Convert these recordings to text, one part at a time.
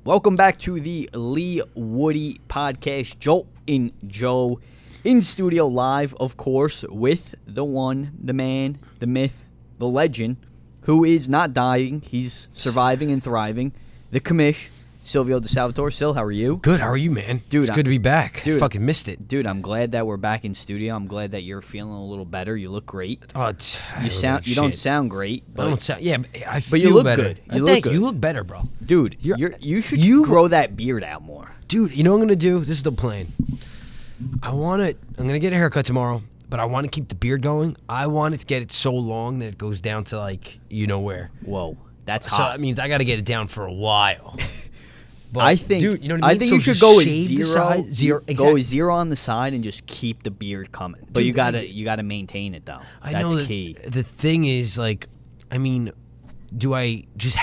Welcome back to the Leewood podcast. Joe and Joe in studio live, of course, with the one, the man, the myth, the legend, who is not dying. He's surviving and thriving. The commish, Silvio DeSalvatore. Sil, how are you? Good. How are you, man? Dude, it's good to be back. Dude, fucking missed it. Dude, I'm glad that we're back in studio. I'm glad that you're feeling a little better. You look great. Oh, You don't sound great. But I don't sound. Yeah, I feel but you look better. good. Thank you. You look better, bro. Dude, you should grow that beard out more. Dude, you know what I'm gonna do? This is the plan. I'm gonna get a haircut tomorrow, but I want to keep the beard going. I want to get it so long that it goes down to like you know where. Whoa, that's hot. So that means I got to get it down for a while. But, I think, dude, you know what I mean? I think so you should go with zero. Go Exactly. with zero on the side and just keep the beard coming. But Dude, you gotta maintain it though. I That's know that key. The thing is, like, I mean, do I just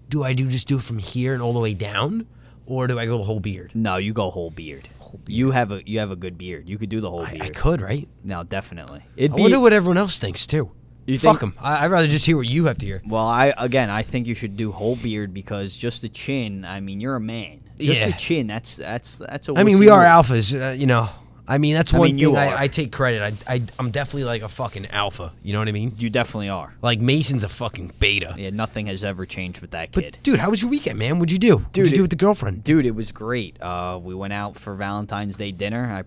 do it from here and all the way down, or do I go the whole beard? No, you go whole beard. You have a good beard. You could do the whole beard. I could, right? No, definitely. I wonder what everyone else thinks too. You Fuck think- them. I'd rather just hear what you have to hear. Well, I think you should do whole beard because just the chin. I mean, you're a man. Just the chin. That's a. I mean, we are alphas, you know. I mean, that's one you thing are. I take credit. I'm definitely like a fucking alpha. You know what I mean? You definitely are. Like Mason's a fucking beta. Yeah, nothing has ever changed with that But kid. dude, how was your weekend, man? What'd you do? What'd you do with the girlfriend? Dude, it was great. We went out for Valentine's Day dinner. I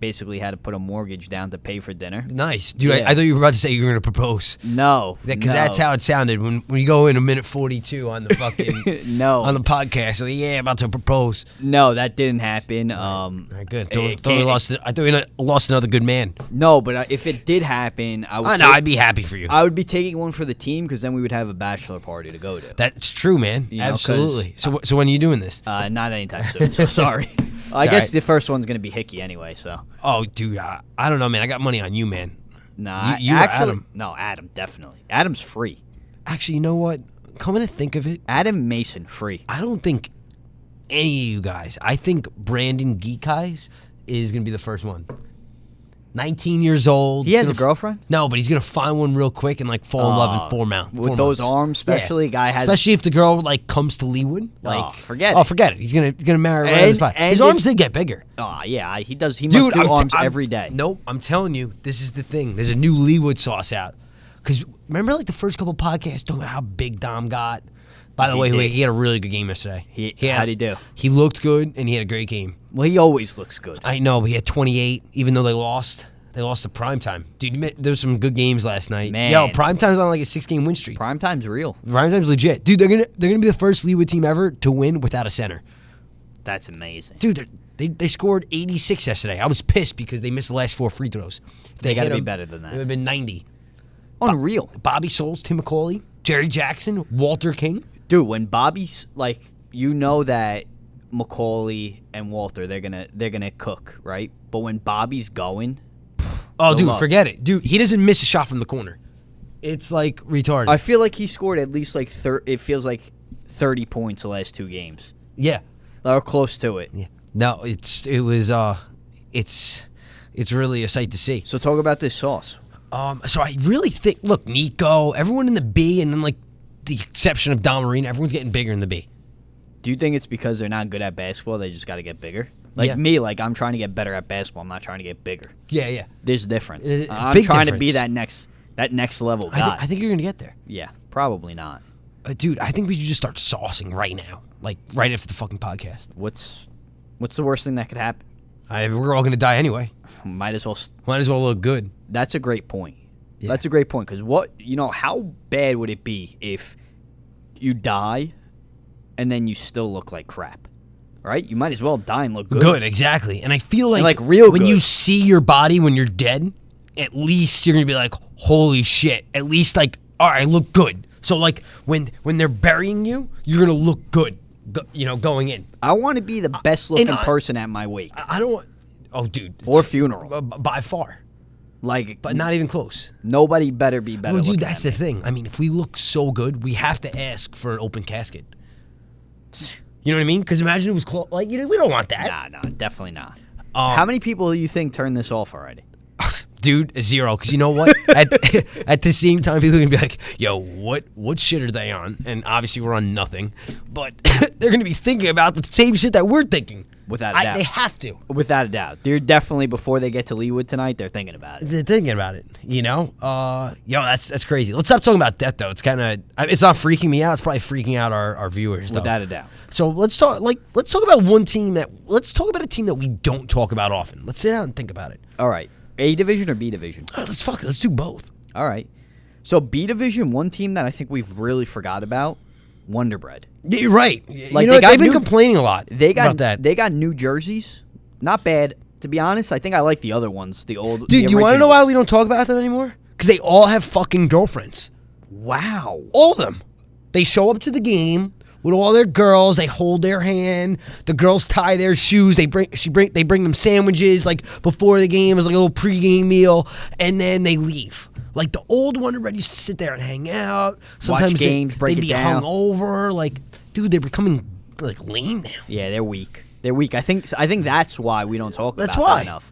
basically had to put a mortgage down to pay for dinner. Nice, dude. Yeah. I thought you were about to say you were gonna propose. No, Because that's how it sounded when you go in a minute 42 on the fucking No. on the podcast. Like, yeah, about to propose. No, that didn't happen. All right, good. it Thought we can't- I thought we lost another good man. No, but if it did happen, I'd be happy for you. I would be taking one for the team because then we would have a bachelor party to go to. That's true, man. You know, 'cause, Absolutely. So when are you doing this? Not anytime soon. So sorry. I guess right. the first one's gonna be Hickey anyway. So Oh, dude, I don't know, man. I got money on you, man. nah, You or actually, Adam? no, Adam definitely. Adam's free. Actually, you know what? Coming to think of it, Adam Mason free. I don't think any of you guys. I think Brandon Geekeyes is gonna be the first one. 19 years old. He has a girlfriend. No, but he's gonna find one real quick and like fall in love in 4 months. With those arms, especially. Yeah. Guy has. Especially if the girl like comes to Leewood. Like, forget Oh, it. forget it. He's gonna marry her right on the spot. and His if- arms did get bigger. Oh yeah, he does. He must Dude, do I'm arms every day. Nope, I'm telling you, this is the thing. There's a new Leewood sauce out. Because remember, like the first couple podcasts talking about how big Dom got. By the He way, did. he had a really good game yesterday. How'd he do? He looked good and he had a great game. Well, he always looks good. I know, but he had 28, even though they lost. They lost to Primetime. Dude, there was some good games last night. Man. Yo, Primetime's on like a 6-game win streak. Primetime's real. Primetime's legit. Dude, they're gonna be the first Leewood team ever to win without a center. That's amazing. Dude, they scored 86 yesterday. I was pissed because they missed the last 4 free throws. If They gotta hit be 'em, better than that. It would have been 90. Unreal. Bobby Souls, Tim McCauley, Jerry Jackson, Walter King. Dude, when Bobby's like, you know that Macaulay and Walter, they're gonna cook, right? But when Bobby's going, Oh, Good dude, luck. forget it. Dude, he doesn't miss a shot from the corner. It's like retarded. I feel like he scored at least like it feels like 30 points the last 2 games, yeah. or close to it. Yeah. No, it's really a sight to see. So talk about this sauce. So I really think, look, Nico, everyone in the B, and then like the exception of Don Marino, everyone's getting bigger in the B. Do you think it's because they're not good at basketball? They just got to get bigger. Like Yeah. me, like I'm trying to get better at basketball. I'm not trying to get bigger. Yeah. There's a difference. I'm Big trying to be difference. that next level guy. I think you're gonna get there, Yeah, probably not. dude. I think we should just start saucing right now, like right after the fucking podcast. What's the worst thing that could happen? We're all gonna die anyway. Might as well. Might as well look good. That's a great point. Yeah. That's a great point because how bad would it be if you die and then you still look like crap? Right? You might as well die and look good. Good, exactly. And I feel like real when good. you see your body when you're dead, at least you're gonna be like, holy shit. At least like, all right, I look good. So like when they're burying you, you're gonna look good. Going in. I want to be the best looking person at my wake I don't want. Oh, dude. or funeral. By far, Like, but not even close. nobody better be better. Well, dude, looking that's at the thing. I mean, if we look so good, we have to ask for an open casket. You know what I mean? Because imagine it was close. Like, we don't want that. Nah, definitely not. How many people do you think turned this off already? Dude, 0. Because you know what? At the same time, people are going to be like, yo, what shit are they on? And obviously, we're on nothing. But they're going to be thinking about the same shit that we're thinking. Without a doubt. They have to. Without a doubt. They're definitely, before they get to Leewood tonight, they're thinking about it. They're thinking about it, you know? Yo, that's crazy. Let's stop talking about death, though. It's kind of, it's not freaking me out. It's probably freaking out our viewers, though. Without a doubt. So let's talk about let's talk about a team that we don't talk about often. Let's sit down and think about it. All right. A division or B division? Let's do both. All right. So B division, one team that I think we've really forgot about, Wonder Bread. Yeah, you're right. Like, they've been complaining a lot about that. They got new jerseys. Not bad. To be honest, I think I like the other ones. The old. Dude, you want to know why we don't talk about them anymore? Because they all have fucking girlfriends. Wow. All of them. They show up to the game with all their girls. They hold their hand. The girls tie their shoes. They bring them sandwiches like before the game as like a little pregame meal, and then they leave. Like the old Wonder Bread used to sit there and hang out. Sometimes watch games, break it down. They'd be hungover. Like, dude, they're becoming like lame now. Yeah, they're weak. They're weak. I think that's why we don't talk about why. that enough.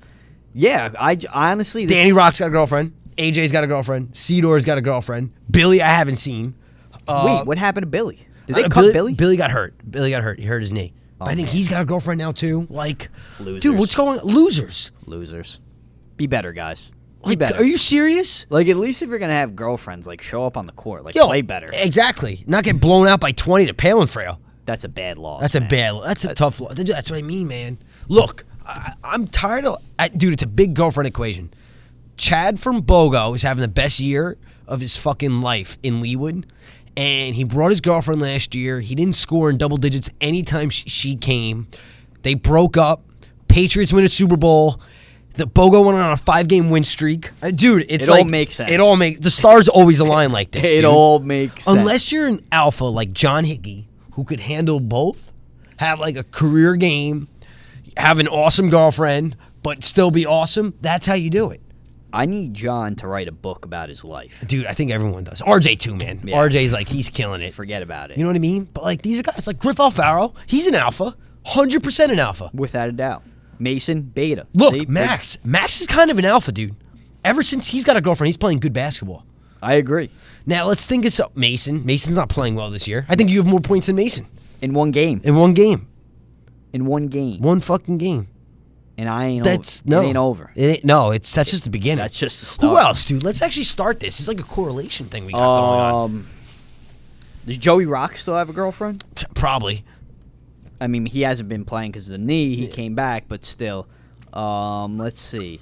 Yeah, I honestly. Danny Rock's got a girlfriend. AJ's got a girlfriend. Cedar's got a girlfriend. Billy, I haven't seen. Wait, what happened to Billy? Did they cut Billy? Billy got hurt. He hurt his knee. But I think he's got a girlfriend now too. Like, losers. Dude, what's going on? Losers. Be better, guys. Like, are you serious? Like, at least if you're gonna have girlfriends, like, show up on the court, like, play better. Exactly. Not get blown out by 20 to Palenfrail. That's a bad loss. That's a tough loss. That's what I mean, man. Look, I'm tired of, dude. It's a big girlfriend equation. Chad from BOGO is having the best year of his fucking life in Leewood, and he brought his girlfriend last year. He didn't score in double digits anytime she came. They broke up. Patriots win a Super Bowl. The BOGO went on a 5-game win streak. Dude, it all makes sense. The stars always align like this. It all makes sense. Unless you're an alpha like John Hickey, who could handle both, have like a career game, have an awesome girlfriend, but still be awesome, that's how you do it. I need John to write a book about his life. Dude, I think everyone does. RJ too, man. Yeah. RJ's like, he's killing it. Forget about it. You know what I mean? But like, these are guys like Griff Alfaro. He's an alpha. 100% an alpha. Without a doubt. Mason, beta. Look, see, Max. Max is kind of an alpha, dude. Ever since he's got a girlfriend, he's playing good basketball. I agree. Now, let's think it's Mason. Mason's not playing well this year. I think you have more points than Mason. In one game. One fucking game. And I ain't over. It ain't over. That's just the beginning. That's just the start. Who else, dude? Let's actually start this. It's like a correlation thing we got going on. Does Joey Rock still have a girlfriend? Probably. I mean, he hasn't been playing because of the knee. He came back, but still. Let's see.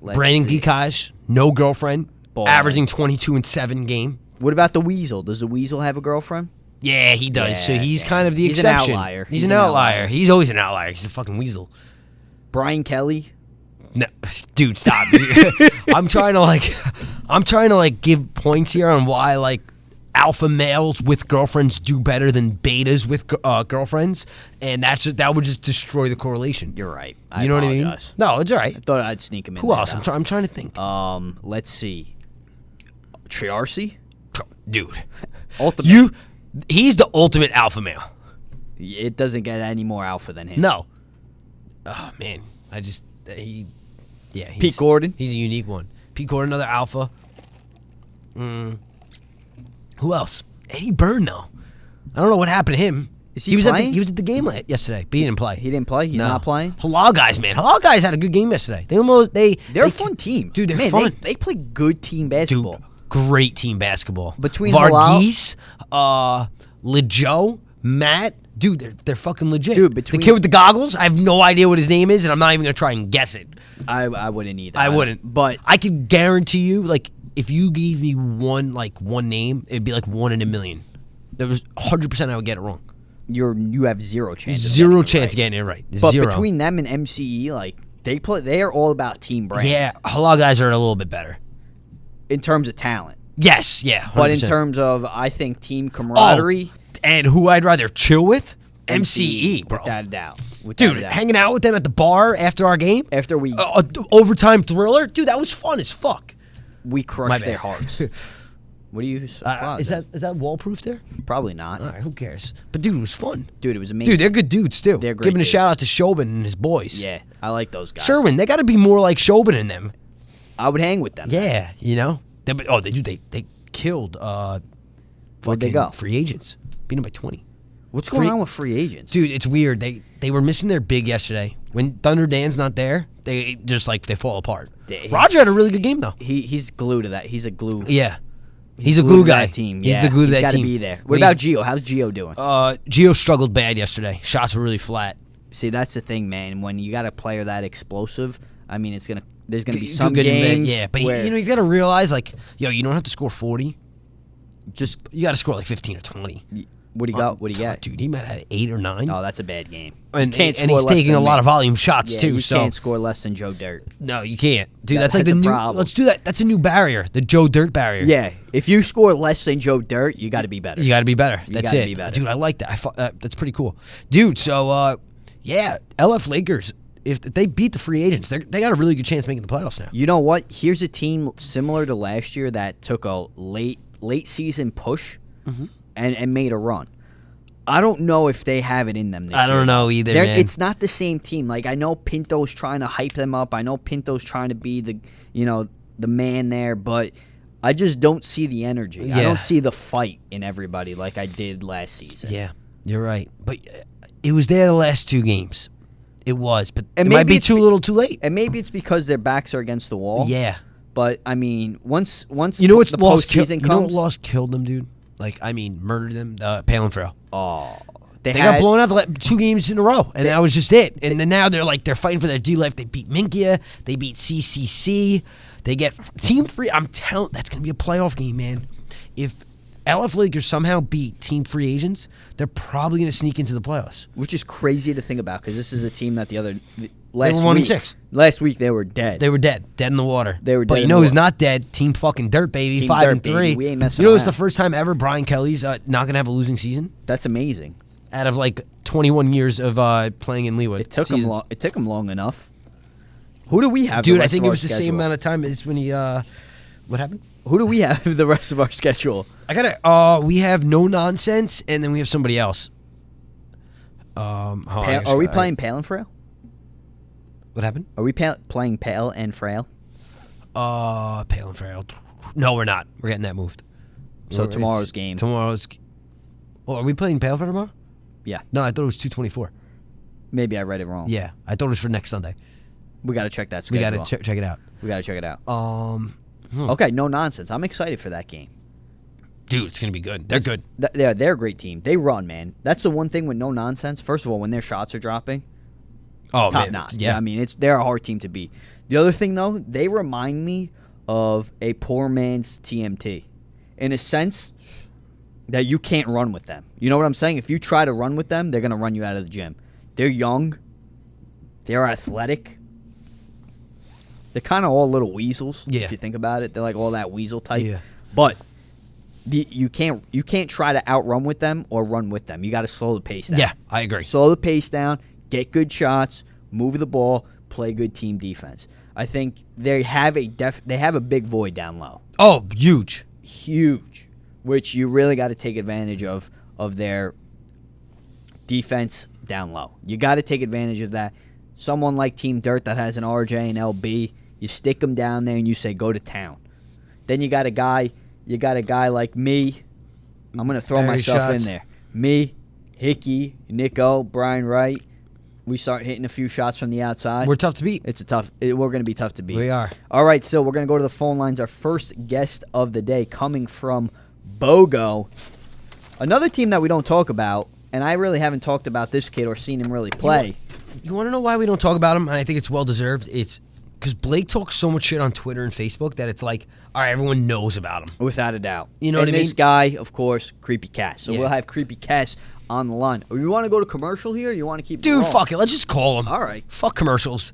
Brandon Gikaj, no girlfriend, averaging 22 and 7 game. What about the Weasel? Does the Weasel have a girlfriend? Yeah, he does. Yeah, so he's kind of the exception. An outlier. He's an outlier. He's always an outlier. He's a fucking Weasel. Brian Kelly. No, dude, stop. I'm trying to give points here on why like alpha males with girlfriends do better than betas with girlfriends, and that would just destroy the correlation. You're right. You know what I mean? No, it's all right. I thought I'd sneak him in. Who else? I'm trying to think. Let's see. Triarcy? Dude. Ultimate. He's the ultimate alpha male. It doesn't get any more alpha than him. No. Oh man, Pete Gordon. He's a unique one. Pete Gordon, another alpha. Who else? Eddie Byrne, though. I don't know what happened to him. Is he playing? He was at the game yesterday, but he didn't play. He didn't play? He's not playing? Halal guys, man. Halal guys had a good game yesterday. They're a fun team. Dude, they're fun. They play good team basketball. Dude, great team basketball. Between Varghese, LeJoe, Matt. Dude, they're fucking legit. Dude, the kid with the goggles, I have no idea what his name is, and I'm not even going to try and guess it. I wouldn't either. I wouldn't. But I can guarantee you, like, if you gave me one name, it'd be like 1 in a million. There was 100% I would get it wrong. You have zero chance. Zero chance of getting it right. But Zero. Between them and MCE, like they are all about team brand. Yeah, Halal guys are a little bit better in terms of talent. Yes, yeah. 100%. But in terms of, I think, team camaraderie. And who I'd rather chill with? MCE, bro. Without a doubt. Dude, hanging out with them at the bar after our game? After we... overtime thriller? Dude, that was fun as fuck. We crushed their hearts. What do you... is that wall-proof there? Probably not. All right, who cares? But, dude, it was fun. Dude, it was amazing. Dude, they're good dudes, too. They're great Giving dudes. a shout-out to Shobin and his boys. Yeah, I like those guys. Sherwin, they got to be more like Shobin and them. I would hang with them. Yeah, They do. They killed Where'd they go? free agents. Beat them by 20. What's going on with free agents? Dude, it's weird. They were missing their big yesterday. When Thunder Dan's not there, they just they fall apart. Roger had a really good game though. He's glue to that. He's a glue. Yeah. He's a glue guy. Team. He's the glue to that team. He's got to team. be there. What about Gio? How's Gio doing? Gio struggled bad yesterday. Shots were really flat. See, that's the thing, man. When you got a player that explosive, I mean, there's gonna be Good some and bad. games. Yeah, but where he's got to realize you don't have to score 40. just You got to score 15 or 20. what do you got? What do you got? Dude, he might have had 8 or 9. Oh, that's a bad game. And Can't he's score less taking than a lot me. of volume shots too. You So can't score less than Joe Dirt. no, you can't, dude. That's That's the a new. problem. Let's do that. That's a new barrier, the Joe Dirt barrier. Yeah, if you score less than Joe Dirt, you got to be better. You got to be better. That's gotta it, be better. dude. I like that. That's pretty cool, dude. So, LF Lakers. If they beat the free agents, they got a really good chance making the playoffs now. You know what? Here's a team similar to last year that took a late season push and made a run. I don't know if they have it in them this year. I don't know either, man. It's not the same team. Like, I know Pinto's trying to hype them up. I know Pinto's trying to be the man there, but I just don't see the energy. Yeah. I don't see the fight in everybody like I did last season. Yeah, you're right. But it was there the last 2 games. It was, but And it might maybe be it's too little, too late. And maybe it's because their backs are against the wall. Yeah. But, I mean, once You know what's the lost? postseason You know what comes. lost killed them, dude? Murdered them. Pale and Frail. Oh. They got blown out 2 games in a row, and that was just it. And then now they're fighting for their D life. They beat Minkia. They beat CCC. They get Team Free. I'm telling, that's gonna be a playoff game, man. If LF Lakers somehow beat Team Free Agents, they're probably gonna sneak into the playoffs. Which is crazy to think about because this is a team that Last week, 1-6. Last week they were dead. They were dead in the water. They were dead But you in know the who's water. not dead? Team fucking Dirt, baby. Team 5 Dirt, and 3. baby. We ain't messing You know, it's around. the first time ever Brian Kelly's not gonna have a losing season That's amazing. out of 21 years of playing in Leewood. It took him long. It took him long enough. Who do we have? Dude, the I rest think of it our was the same schedule? amount of time as when he. What happened? Who do we have the rest of our schedule? I gotta. We have No Nonsense, and then we have somebody else. Are we playing Pale and Frail? What happened? Are we playing Pale and Frail? Pale and Frail. No, we're not. We're getting that moved. So tomorrow's game. Tomorrow's. Oh, are we playing Pale and Frail tomorrow? Yeah. No, I thought it was 224. Maybe I read it wrong. Yeah, I thought it was for next Sunday. We got to check that We schedule. gotta check it out. We got to check it out. Hmm. Okay, No Nonsense. I'm excited for that game. Dude, it's gonna be good. They're good. They're a great team. They run, man. That's the one thing with No Nonsense. First of all, when their shots are dropping, Oh, top man. notch. Yeah. I mean, they're a hard team to beat. The other thing, though, they remind me of a poor man's TMT in a sense that you can't run with them. You know what I'm saying? If you try to run with them, they're going to run you out of the gym. They're young. They're athletic. They're kind of all little weasels, Yeah. if you think about it. They're like all that weasel type. Yeah. But you can't try to outrun with them or run with them. You got to slow the pace down. Yeah, I agree. Slow the pace down, get good shots, move the ball, play good team defense. I think they have a big void down low. Oh, huge. Huge. Which you really got to take advantage of their defense down low. You got to take advantage of that. Someone like Team Dirt that has an RJ and LB, you stick them down there and you say go to town. Then you got a guy like me. I'm going to throw Barry myself shots. in there. Me, Hickey, Nico, Brian Wright. We start hitting a few shots from the outside. We're tough to beat. We're going to be tough to beat. We are. All right, so we're going to go to the phone lines. Our first guest of the day coming from BOGO. Another team that we don't talk about, and I really haven't talked about this kid or seen him really play. You want to know why we don't talk about him? And I think it's well-deserved. It's because Blake talks so much shit on Twitter and Facebook that it's like, all right, everyone knows about him. Without a doubt. You know and what I this mean? guy, of course, Creepy Cass. So Yeah. we'll have Creepy Cass on the line. You want to go to commercial here or you want to keep it Dude, rolling? fuck it. Let's just call him. All right. Fuck commercials.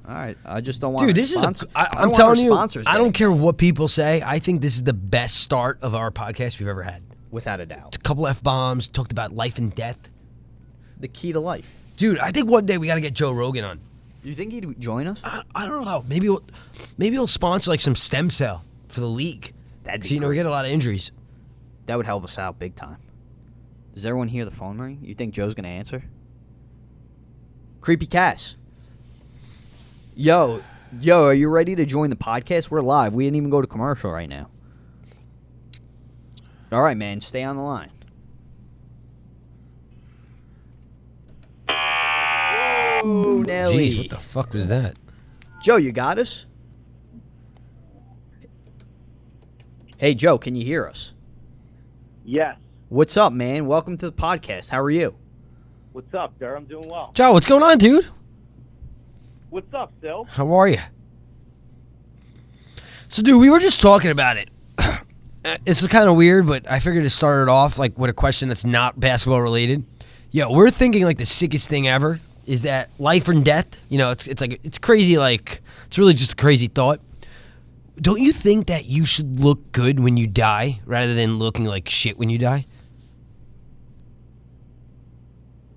All right. I just don't want Dude, our this is sponsor- I don't I'm want telling our you, sponsors I getting don't care what people say. I think this is the best start of our podcast we've ever had. Without a doubt. A couple F-bombs, talked about life and death. The key to life. Dude, I think one day we got to get Joe Rogan on. Do you think he'd join us? I don't know. Maybe he'll sponsor like some stem cell for the league. That'd be 'Cause, we great. get a lot of injuries. That would help us out big time. Does everyone hear the phone ring? You think Joe's going to answer? Creepy Cass. Yo, Yo, are you ready to join the podcast? We're live. We didn't even go to commercial right now. All right, man. Stay on the line. Whoa, Nelly. Jeez, what the fuck was that? Joe, you got us? Hey, Joe, can you hear us? Yes. What's up, man? Welcome to the podcast. How are you? What's up, Durr? I'm doing well. Joe, what's going on, dude? What's up, Sil? How are you? So, dude, we were just talking about it. This is kind of weird, but I figured to start it off like with a question that's not basketball related. Yeah, we're thinking like the sickest thing ever is that life and death. You know, it's like it's crazy. Like it's really just a crazy thought. Don't you think that you should look good when you die rather than looking like shit when you die?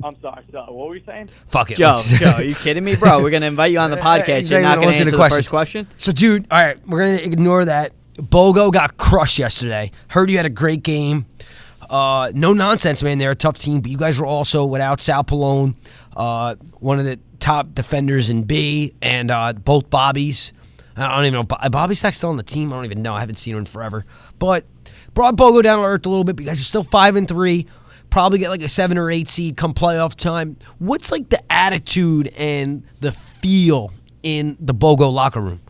I'm sorry, Sil. What were you saying? Fuck it, Joe, are you kidding me, bro? We're going to invite you on the podcast. You're not going to answer the first question? So, dude, all right, we're going to ignore that. BOGO got crushed yesterday. Heard you had a great game. No nonsense, man. They're a tough team, but you guys were also without Sal Pallone, one of the top defenders in B, and both Bobbies. I don't even know. Bobby Stack's still on the team? I don't even know. I haven't seen him in forever. But brought BOGO down to earth a little bit, but you guys are still 5-3. Probably get like a 7 or 8 seed come playoff time. What's like the attitude and the feel in the BOGO locker room?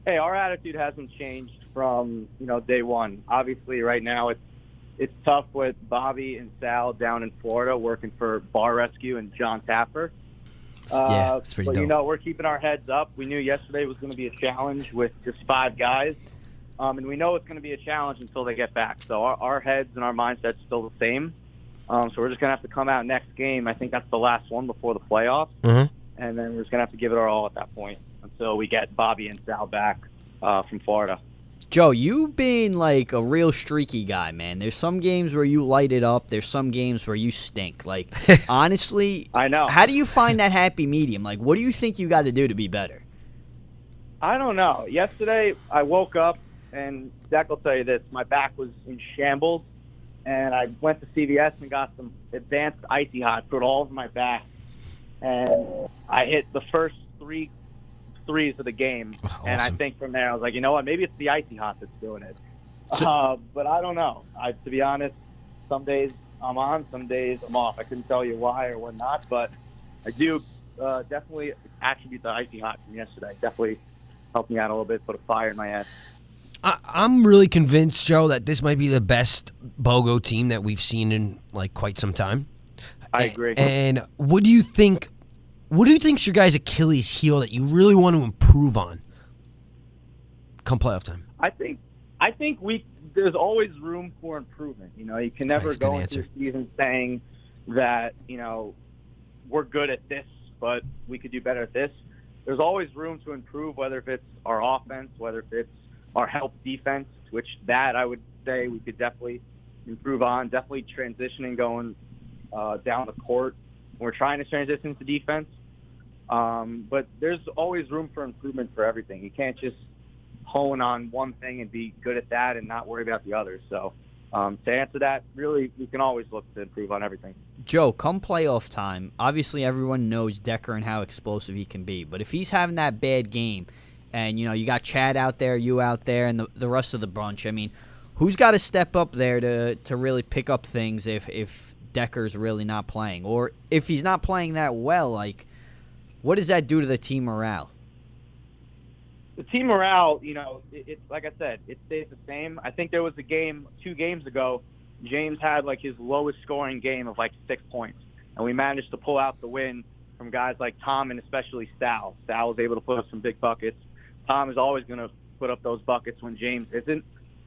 Hey, our attitude hasn't changed from day one. Obviously, right now it's tough with Bobby and Sal down in Florida working for Bar Rescue and John Tapper. Yeah, it's pretty dope. But we're keeping our heads up. We knew yesterday was going to be a challenge with just 5 guys. And we know it's going to be a challenge until they get back. So our heads and our mindset's still the same. So we're just going to have to come out next game. I think that's the last one before the playoffs. Mm-hmm. And then we're just going to have to give it our all at that point until we get Bobby and Sal back from Florida. Joe, you've been like a real streaky guy, man. There's some games where you light it up. There's some games where you stink. Like, honestly, I know. How do you find that happy medium? Like, what do you think you got to do to be better? I don't know. Yesterday, I woke up. And Zach will tell you this, my back was in shambles, and I went to CVS and got some advanced Icy Hot, put it all over my back, and I hit the first 3 threes of the game. Awesome. And I think from there, I was like, you know what, maybe it's the Icy Hot that's doing it. But I don't know. To be honest, some days I'm on, some days I'm off. I couldn't tell you why or what not, but I do definitely attribute the Icy Hot from yesterday. Definitely helped me out a little bit, put a fire in my ass. I'm really convinced, Joe, that this might be the best BOGO team that we've seen in like quite some time. I agree. And what do you think? What do you think's your guys' Achilles heel that you really want to improve on come playoff time? I think there's always room for improvement. You can never go into the season saying that we're good at this, but we could do better at this. There's always room to improve, whether if it's our offense, whether if it's our help defense, which that I would say we could definitely improve on, definitely transitioning going down the court. We're trying to transition to defense, but there's always room for improvement for everything. You can't just hone on one thing and be good at that and not worry about the others. So to answer that, really, we can always look to improve on everything. Joe, come playoff time, obviously everyone knows Decker and how explosive he can be, but if he's having that bad game, and, you got Chad out there, you out there, and the rest of the bunch. I mean, who's got to step up there to really pick up things if Decker's really not playing? Or if he's not playing that well, like, what does that do to the team morale? The team morale, it's like I said, it stays the same. I think there was a game 2 games ago, James had, like, his lowest scoring game of, like, 6 points. And we managed to pull out the win from guys like Tom and especially Sal. Sal was able to put up some big buckets. Tom is always going to put up those buckets when James isn't.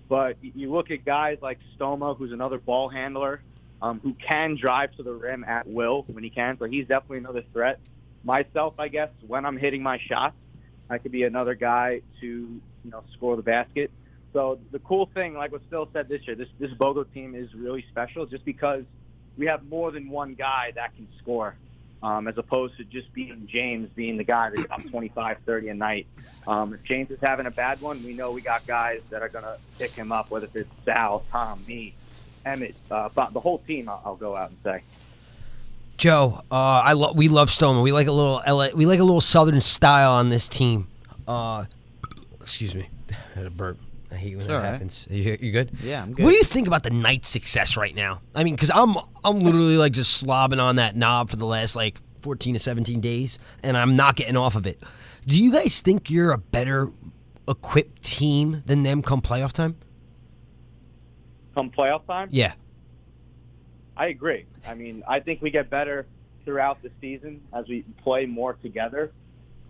But you look at guys like Stoma, who's another ball handler, who can drive to the rim at will when he can. So he's definitely another threat. Myself, I guess, when I'm hitting my shots, I could be another guy to score the basket. So the cool thing, like what Phil said this year, this BOGO team is really special just because we have more than one guy that can score. As opposed to just being James being the guy that got 25, 30 a night. If James is having a bad one, we know we got guys that are going to pick him up, whether it's Sal, Tom, me, Emmett, the whole team, I'll go out and say. Joe, we love Stoneman. We like a little we like a little Southern style on this team. Excuse me, I had a burp. I hate when that happens. You good? Yeah, I'm good. What do you think about the Knights' success right now? I mean, because I'm literally like just slobbing on that knob for the last like 14 to 17 days, and I'm not getting off of it. Do you guys think you're a better equipped team than them come playoff time? Come playoff time? Yeah. I agree. I mean, I think we get better throughout the season as we play more together.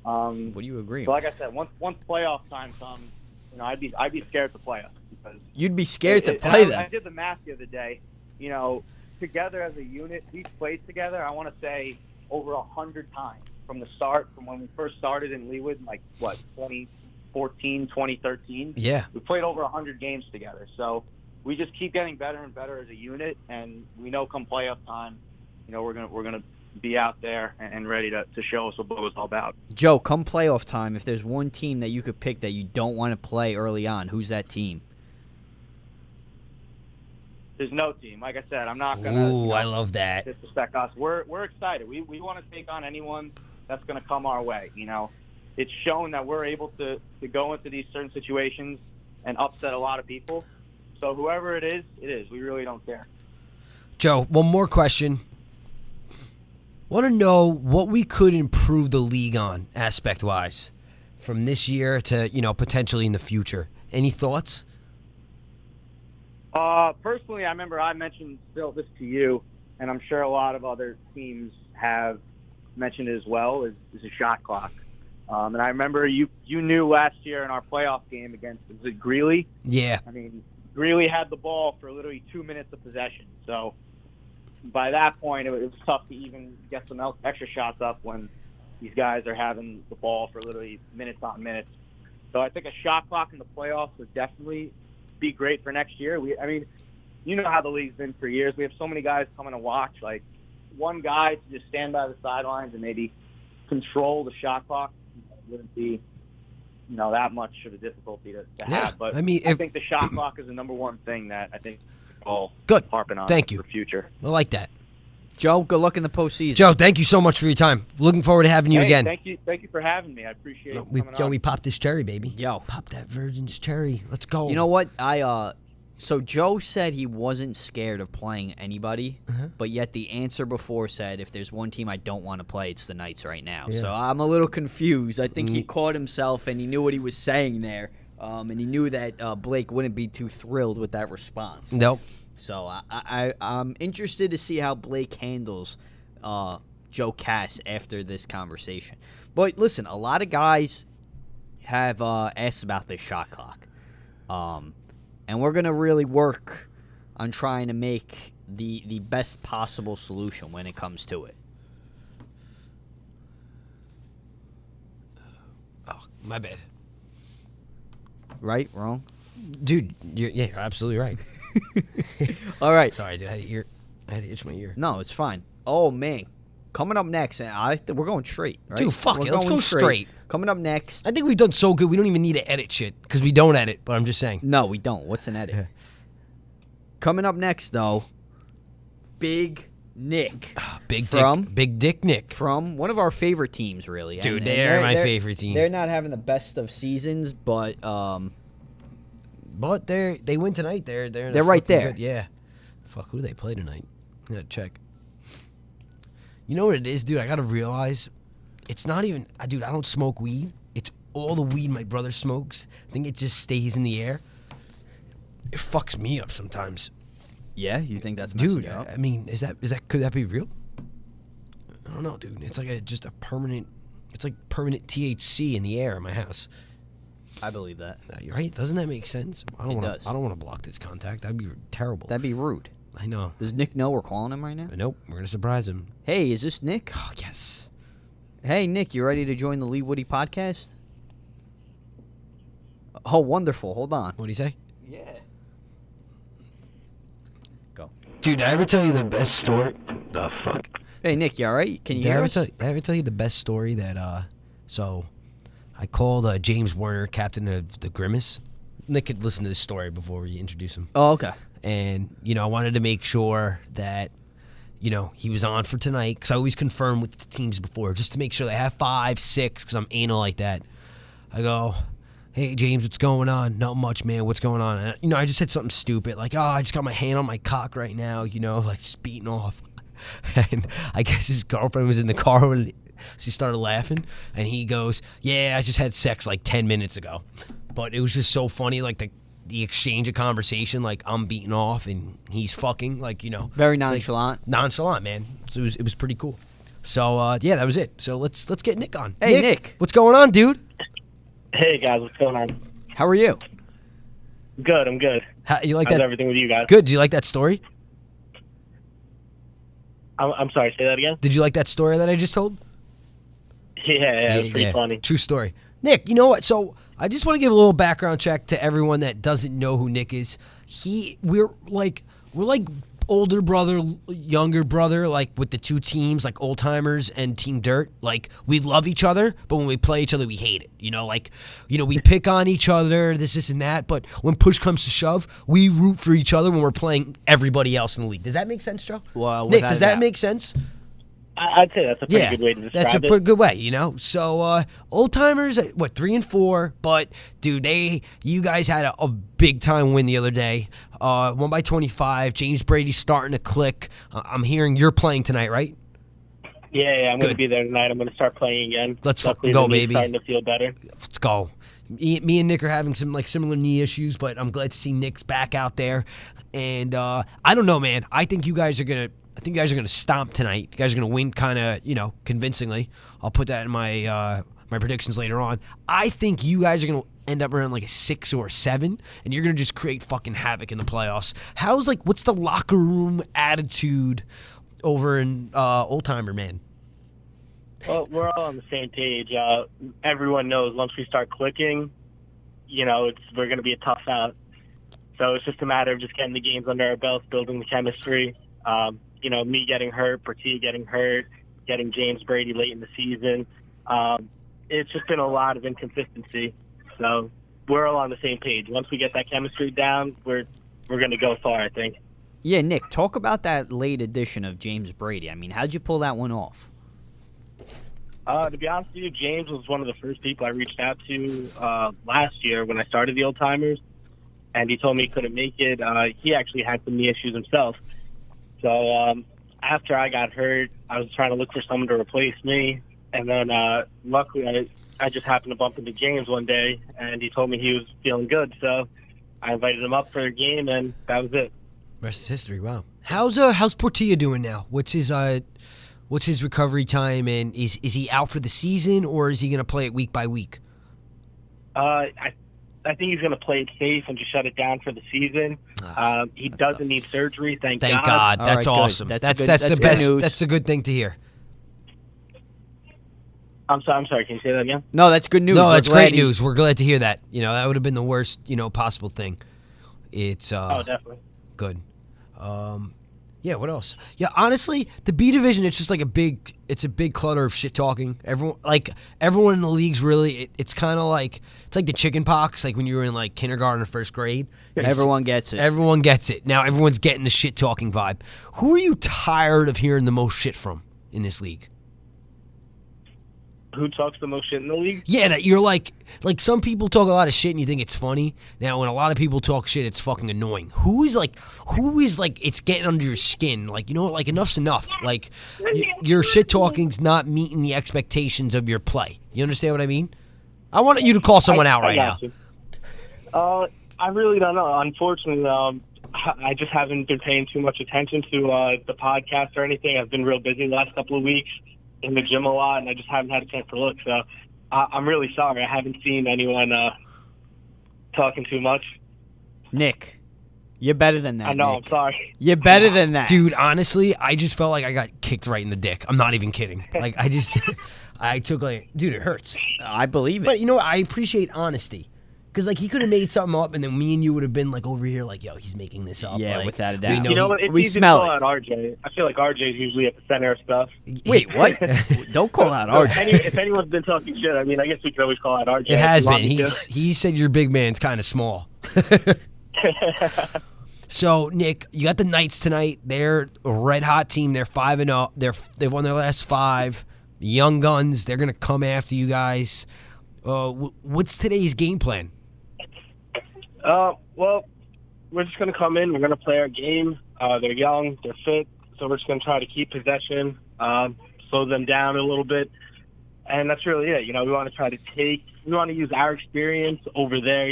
What do you agree? So like I said, once playoff time comes, you know, I'd be scared to play us because you'd be scared to play them. I did the math the other day. You know, together as a unit, we've played together. I want to say over 100 times from the start, from when we first started in Leewood, like 2014, 2013. Yeah, we played over 100 games together. So we just keep getting better and better as a unit, and we know come playoff time, you know, we're gonna be out there and ready to show us what BOGO's all about. Joe, come playoff time, if there's one team that you could pick that you don't want to play early on, who's that team? There's no team. Like I said, I'm not gonna. Ooh, I love that. Disrespect us. We're excited. We want to take on anyone that's gonna come our way. You know, it's shown that we're able to go into these certain situations and upset a lot of people. So whoever it is, it is. We really don't care. Joe, one more question. Want to know what we could improve the league on, aspect-wise, from this year to, you know, potentially in the future. Any thoughts? Personally, I remember I mentioned this to you, and I'm sure a lot of other teams have mentioned it as well, is a shot clock. And I remember you knew last year in our playoff game against, was it Greeley? Yeah. I mean, Greeley had the ball for literally 2 minutes of possession. So by that point, it was tough to even get some extra shots up when these guys are having the ball for literally minutes on minutes. So I think a shot clock in the playoffs would definitely be great for next year. I mean, you know how the league's been for years. We have so many guys coming to watch. Like, one guy to just stand by the sidelines and maybe control the shot clock wouldn't be, you know, that much of a difficulty to have. But I mean, I think the shot clock is the number one thing that I think we're all harping on. Thank you. For the future. I like that. Joe, good luck in the postseason. Joe, thank you so much for your time. Looking forward to having you again. Thank you for having me. I appreciate it. Joe, we popped this cherry, baby. Yo. Pop that Virgin's cherry. Let's go. You know what? So Joe said he wasn't scared of playing anybody, but yet the answer before said, if there's one team I don't want to play, it's the Knights right now. Yeah. So I'm a little confused. I think he caught himself, and he knew what he was saying there, and he knew that Blake wouldn't be too thrilled with that response. Nope. So I'm interested to see how Blake handles Joe Cass after this conversation. But listen, a lot of guys have asked about this shot clock. And we're going to really work on trying to make the best possible solution when it comes to it. Oh, my bad. Right? Wrong? Dude, you're absolutely right. All right. Sorry, dude. I had to itch my ear. No, it's fine. Oh, man. Coming up next, we're going straight, right? Dude, fuck we're it. Let's go straight. Coming up next. I think we've done so good, we don't even need to edit shit, because we don't edit, but I'm just saying. No, we don't. What's an edit? Coming up next, though, Big Nick. Big Dick Nick. From one of our favorite teams, really. Dude, they're my favorite team. They're not having the best of seasons, but they win tonight. They're right there. Good. Yeah. Fuck, who do they play tonight? I gotta check. You know what it is, dude? I gotta realize, it's not even, dude, I don't smoke weed. It's all the weed my brother smokes. I think it just stays in the air. It fucks me up sometimes. Yeah, you think that's messing dude? You up? I mean, could that be real? I don't know, dude. It's like just a permanent. It's like permanent THC in the air in my house. I believe that. Right? Doesn't that make sense? I don't want to block this contact. That'd be terrible. That'd be rude. I know. Does Nick know we're calling him right now? Nope. We're gonna surprise him. Hey, is this Nick? Oh, yes. Hey, Nick, you ready to join the Leewood podcast? Oh, wonderful. Hold on. What do you say? Yeah. Go. Dude, did I ever tell you the best story? The fuck? Hey, Nick, you all right? Can you hear us? Did I ever tell you the best story that, so I called James Werner, captain of the Grimace. Nick could listen to this story before we introduce him. Oh, okay. And, I wanted to make sure that, he was on for tonight, because I always confirm with the teams before just to make sure they have 5, 6, because I'm anal like that. I go, hey, James, what's going on? Not much, man. What's going on? And, I just said something stupid like, oh, I just got my hand on my cock right now, like just beating off. And I guess his girlfriend was in the car when she started laughing, and he goes, yeah, I just had sex like 10 minutes ago. But it was just so funny, like the exchange of conversation, like I'm beating off and he's fucking, like, Very nonchalant. Like, nonchalant, man. So it was pretty cool. So yeah, that was it. So let's get Nick on. Hey, Nick. What's going on, dude? Hey guys, what's going on? How are you? Good, I'm good. You like How's that? everything with you guys? Good. Do you like that story? I'm sorry, say that again? Did you like that story that I just told? Yeah, it's pretty funny. True story. Nick, you know what? So I just want to give a little background check to everyone that doesn't know who Nick is. We're like older brother, younger brother, like with the two teams, like Old Timers and Team Dirt. Like, we love each other, but when we play each other, we hate it. We pick on each other, this and that, but when push comes to shove, we root for each other when we're playing everybody else in the league. Does that make sense, Joe? Well, Nick, does that make sense? I'd say that's a pretty good way to describe it. That's a pretty good way, So, Old Timers, 3 and 4, but dude, you guys had a big time win the other day. Won by 25. James Brady's starting to click. I'm hearing you're playing tonight, right? Yeah, I'm going to be there tonight. I'm going to start playing again. Let's fucking go, baby. Starting to feel better. Let's go. Me and Nick are having some similar knee issues, but I'm glad to see Nick's back out there. And I don't know, man. I think you guys are gonna stomp tonight. You guys are gonna win, kind of, convincingly. I'll put that in my my predictions later on. I think you guys are gonna end up around like a 6 or a 7, and you're gonna just create fucking havoc in the playoffs. What's the locker room attitude over in Old Timer, man? Well, we're all on the same page. Everyone knows once we start clicking, we're going to be a tough out. So it's just a matter of just getting the games under our belts, building the chemistry. Me getting hurt, Bertia getting hurt, getting James Brady late in the season. It's just been a lot of inconsistency. So we're all on the same page. Once we get that chemistry down, we're going to go far, I think. Yeah, Nick, talk about that late addition of James Brady. I mean, how'd you pull that one off? To be honest with you, James was one of the first people I reached out to last year when I started the Old Timers, and he told me he couldn't make it. He actually had some knee issues himself. So after I got hurt, I was trying to look for someone to replace me, and then luckily I just happened to bump into James one day, and he told me he was feeling good. So I invited him up for a game, and that was it. Rest is history. Wow. How's Portilla doing now? What's his recovery time, and is he out for the season, or is he going to play it week by week? I think he's going to play it safe and just shut it down for the season. He doesn't need surgery, thank God. Thank God. That's right, awesome. That's the good best. news. That's a good thing to hear. I'm sorry. Can you say that again? No, that's good news. No, that's great news. We're glad to hear that. That would have been the worst, possible thing. It's definitely good. Yeah, what else? Yeah, honestly, the B division, it's just like a big clutter of shit talking. Everyone in the league's really, it's kind of like, it's like the chicken pox, like when you were in like kindergarten or first grade. Everyone gets it. Everyone gets it. Now everyone's getting the shit talking vibe. Who are you tired of hearing the most shit from in this league? Who talks the most shit in the league? Yeah, that you're like some people talk a lot of shit and you think it's funny. Now, when a lot of people talk shit, it's fucking annoying. Who is like it's getting under your skin? Like, enough's enough. Like, your shit talking's not meeting the expectations of your play. You understand what I mean? I want you to call someone out right now. I really don't know. Unfortunately, I just haven't been paying too much attention to the podcast or anything. I've been real busy the last couple of weeks. In the gym a lot, and I just haven't had a chance to look. So I'm really sorry. I haven't seen anyone talking too much. Nick, you're better than that. I know. Nick. I'm sorry. You're better than that, dude. Honestly, I just felt like I got kicked right in the dick. I'm not even kidding. Like I took dude, it hurts. I believe it. But you know what? I appreciate honesty. Because, he could have made something up, and then me and you would have been, over here, yo, he's making this up. Yeah, without a doubt. You know what? It's we easy smell to call out RJ. I feel like RJ is usually at the center of stuff. Wait, what? Don't call out RJ. If anyone's been talking shit, I guess we could always call out RJ. It has been. He said your big man's kind of small. So, Nick, you got the Knights tonight. They're a red-hot team. They're 5-0. They've won their last 5. Young guns. They're going to come after you guys. What's today's game plan? Well, we're just going to come in. We're going to play our game. They're young. They're fit. So we're just going to try to keep possession, slow them down a little bit. And that's really it. We want to use our experience over their,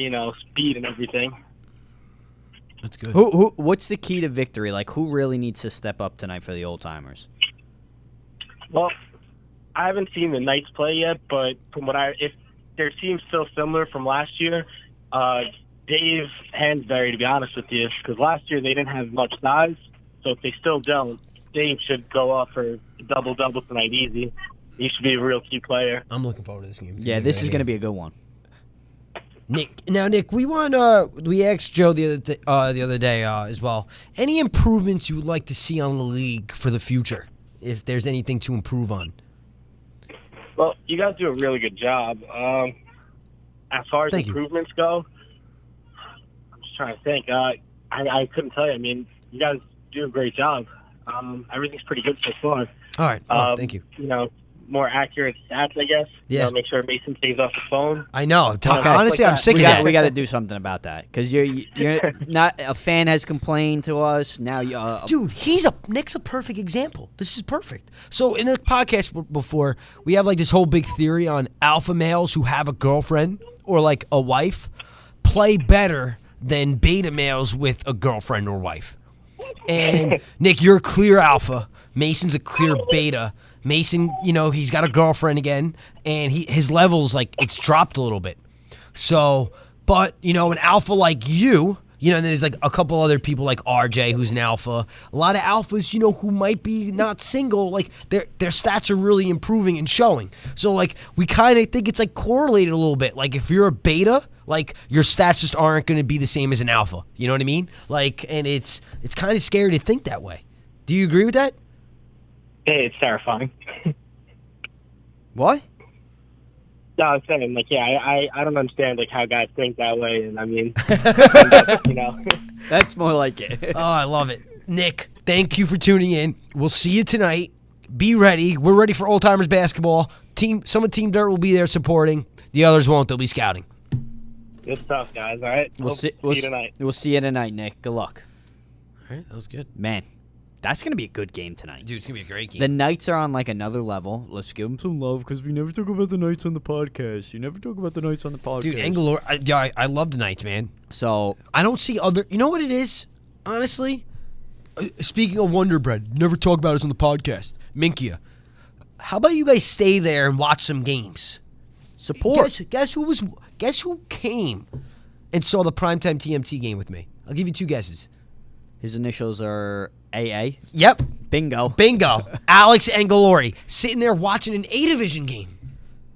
speed and everything. That's good. What's the key to victory? Like, who really needs to step up tonight for the old timers? Well, I haven't seen the Knights play yet, but from if their team's still similar from last year, Dave Hansberry, to be honest with you, because last year they didn't have much size. So if they still don't, Dave should go off for a double-double tonight easy. He should be a real key player. I'm looking forward to this game. Yeah, this is going to be a good one. Nick, we asked Joe the other day as well. Any improvements you would like to see on the league for the future? If there's anything to improve on. Well, you guys do a really good job. As far as improvements go, I'm just trying to think. I couldn't tell you. I mean, you guys do a great job. Everything's pretty good so far. All right. Thank you. More accurate stats, I guess. Yeah. Make sure Mason stays off the phone. I know. Honestly, I'm sick of that. that. We got to do something about that because you're not a fan has complained to us now. Dude, Nick's a perfect example. This is perfect. So in the podcast before, we have like this whole big theory on alpha males who have a girlfriend or like a wife play better than beta males with a girlfriend or wife. And Nick, you're a clear alpha. Mason's a clear beta. Mason, he's got a girlfriend again, and his levels, like, it's dropped a little bit. So, but, an alpha like you, and there's, like, a couple other people like RJ, who's an alpha. A lot of alphas, who might be not single, like, their stats are really improving and showing. So, like, we kind of think it's, like, correlated a little bit. Like, if you're a beta, like, your stats just aren't going to be the same as an alpha. You know what I mean? Like, and it's kind of scary to think that way. Do you agree with that? Hey, it's terrifying. What? No, I'm saying, I don't understand, how guys think that way, and I mean, That's more like it. Oh, I love it. Nick, thank you for tuning in. We'll see you tonight. Be ready. We're ready for Old Timers basketball. Some of Team Dirt will be there supporting. The others won't. They'll be scouting. Good stuff, guys, all right? We'll see you tonight. We'll see you tonight, Nick. Good luck. All right, that was good. Man. That's going to be a good game tonight. Dude, it's going to be a great game. The Knights are on, another level. Let's give them some love because we never talk about the Knights on the podcast. You never talk about the Knights on the podcast. Dude, Engelor, I love the Knights, man. So I don't see other... You know what it is? Honestly? Speaking of Wonder Bread, never talk about us on the podcast. Minkia. How about you guys stay there and watch some games? Support. Guess who came and saw the primetime TMT game with me? I'll give you 2 guesses. His initials are AA. Yep. Bingo. Alex Angelori sitting there watching an A-Division game.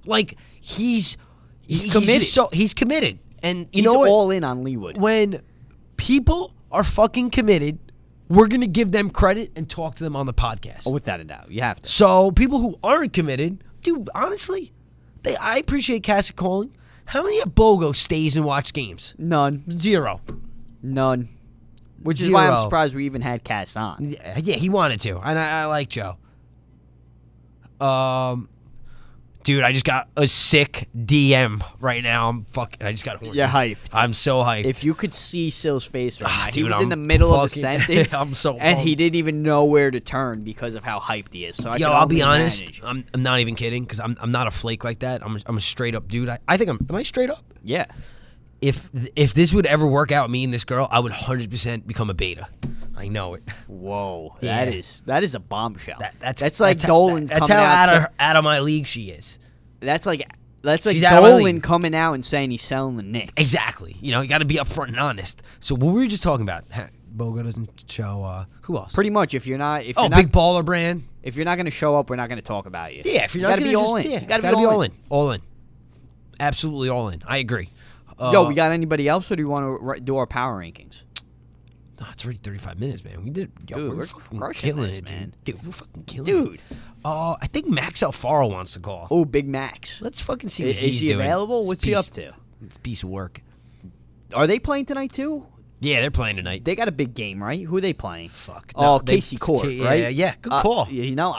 Like, he's committed. He's committed. And you he's know what? all in on Leewood. When people are fucking committed, we're going to give them credit and talk to them on the podcast. Oh, without a doubt. You have to. So, people who aren't committed, dude, honestly, I appreciate Cassidy calling. How many at BOGO stays and watch games? None. 0. None. Which is 0. why I'm surprised we even had Cass on. Yeah, he wanted to, and I like Joe. Dude, I just got a sick DM right now. I just got horny. You're hyped. I'm so hyped. If you could see Sil's face right now, he dude, was in the middle of a sentence. I'm so and pumped. he didn't even know where to turn because of how hyped he is. So I'll be honest. I'm not even kidding because I'm not a flake like that. I'm a straight up dude. I think am I straight up? Yeah. If this would ever work out, me and this girl, I would 100% become a beta. I know it. Whoa, Yeah. that is a bombshell. That's like Dolan's That's coming how out. out of my league she is. That's like She's out of my Dolan league. coming out and saying he's selling the Knicks. Exactly. You got to be upfront and honest. So what were we just talking about? BOGO doesn't show. Who else? Pretty much. If you're not, big baller brand. If you're not going to show up, we're not going to talk about you. Yeah, if you're you not got to be all in. Yeah, you got to be be all in. All in. Absolutely all in. I agree. Yo, we got anybody else, or do you want to do our power rankings? No, it's already 35 minutes, man. We did. Dude, we're fucking crushing killing this, it, man. Dude, we're fucking killing Dude. it. I think Max Alfaro wants to call. Oh, Big Max. Let's fucking see what Is he's he doing. available? What's he up to? It's a piece of work. Are they playing tonight too? Yeah, they're playing tonight. They got a big game, right? Who are they playing? Fuck. Oh, Casey Court, right? Yeah, good call. You know,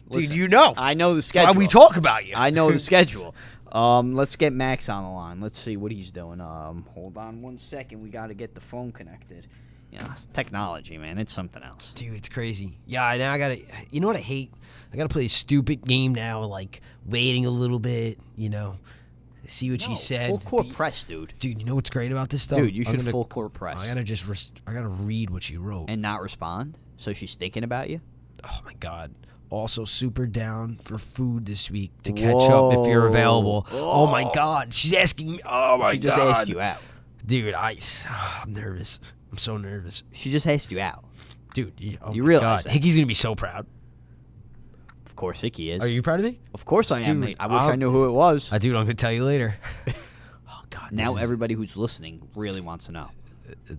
listen, Dude, you know. I know the That's schedule. why we talk about you. I know the schedule. Let's get Max on the line. Let's see what he's doing. Hold on 1 second. We got to get the phone connected. You know, it's technology, man. It's something else. Dude, it's crazy. Yeah, now I gotta. You know what I hate? I gotta play a stupid game now, like waiting a little bit. You know, see what she said. Full court press, dude. Dude, you know what's great about this stuff? Dude, you should full court press. I gotta just. I gotta read what she wrote and not respond. So she's thinking about you. Oh my god. Also super down for food this week to catch up if you're available. Oh my god, she's asking me. Oh my god, she just asked you out, dude. I'm nervous. I'm so nervous. She just asked you out, dude. You realize that? Hickey's gonna be so proud. Of course, Hickey is. Are you proud of me? Of course I am, dude, mate. I wish I knew who it was. Dude, I'm gonna tell you later. Oh god. Now everybody who's listening really wants to know.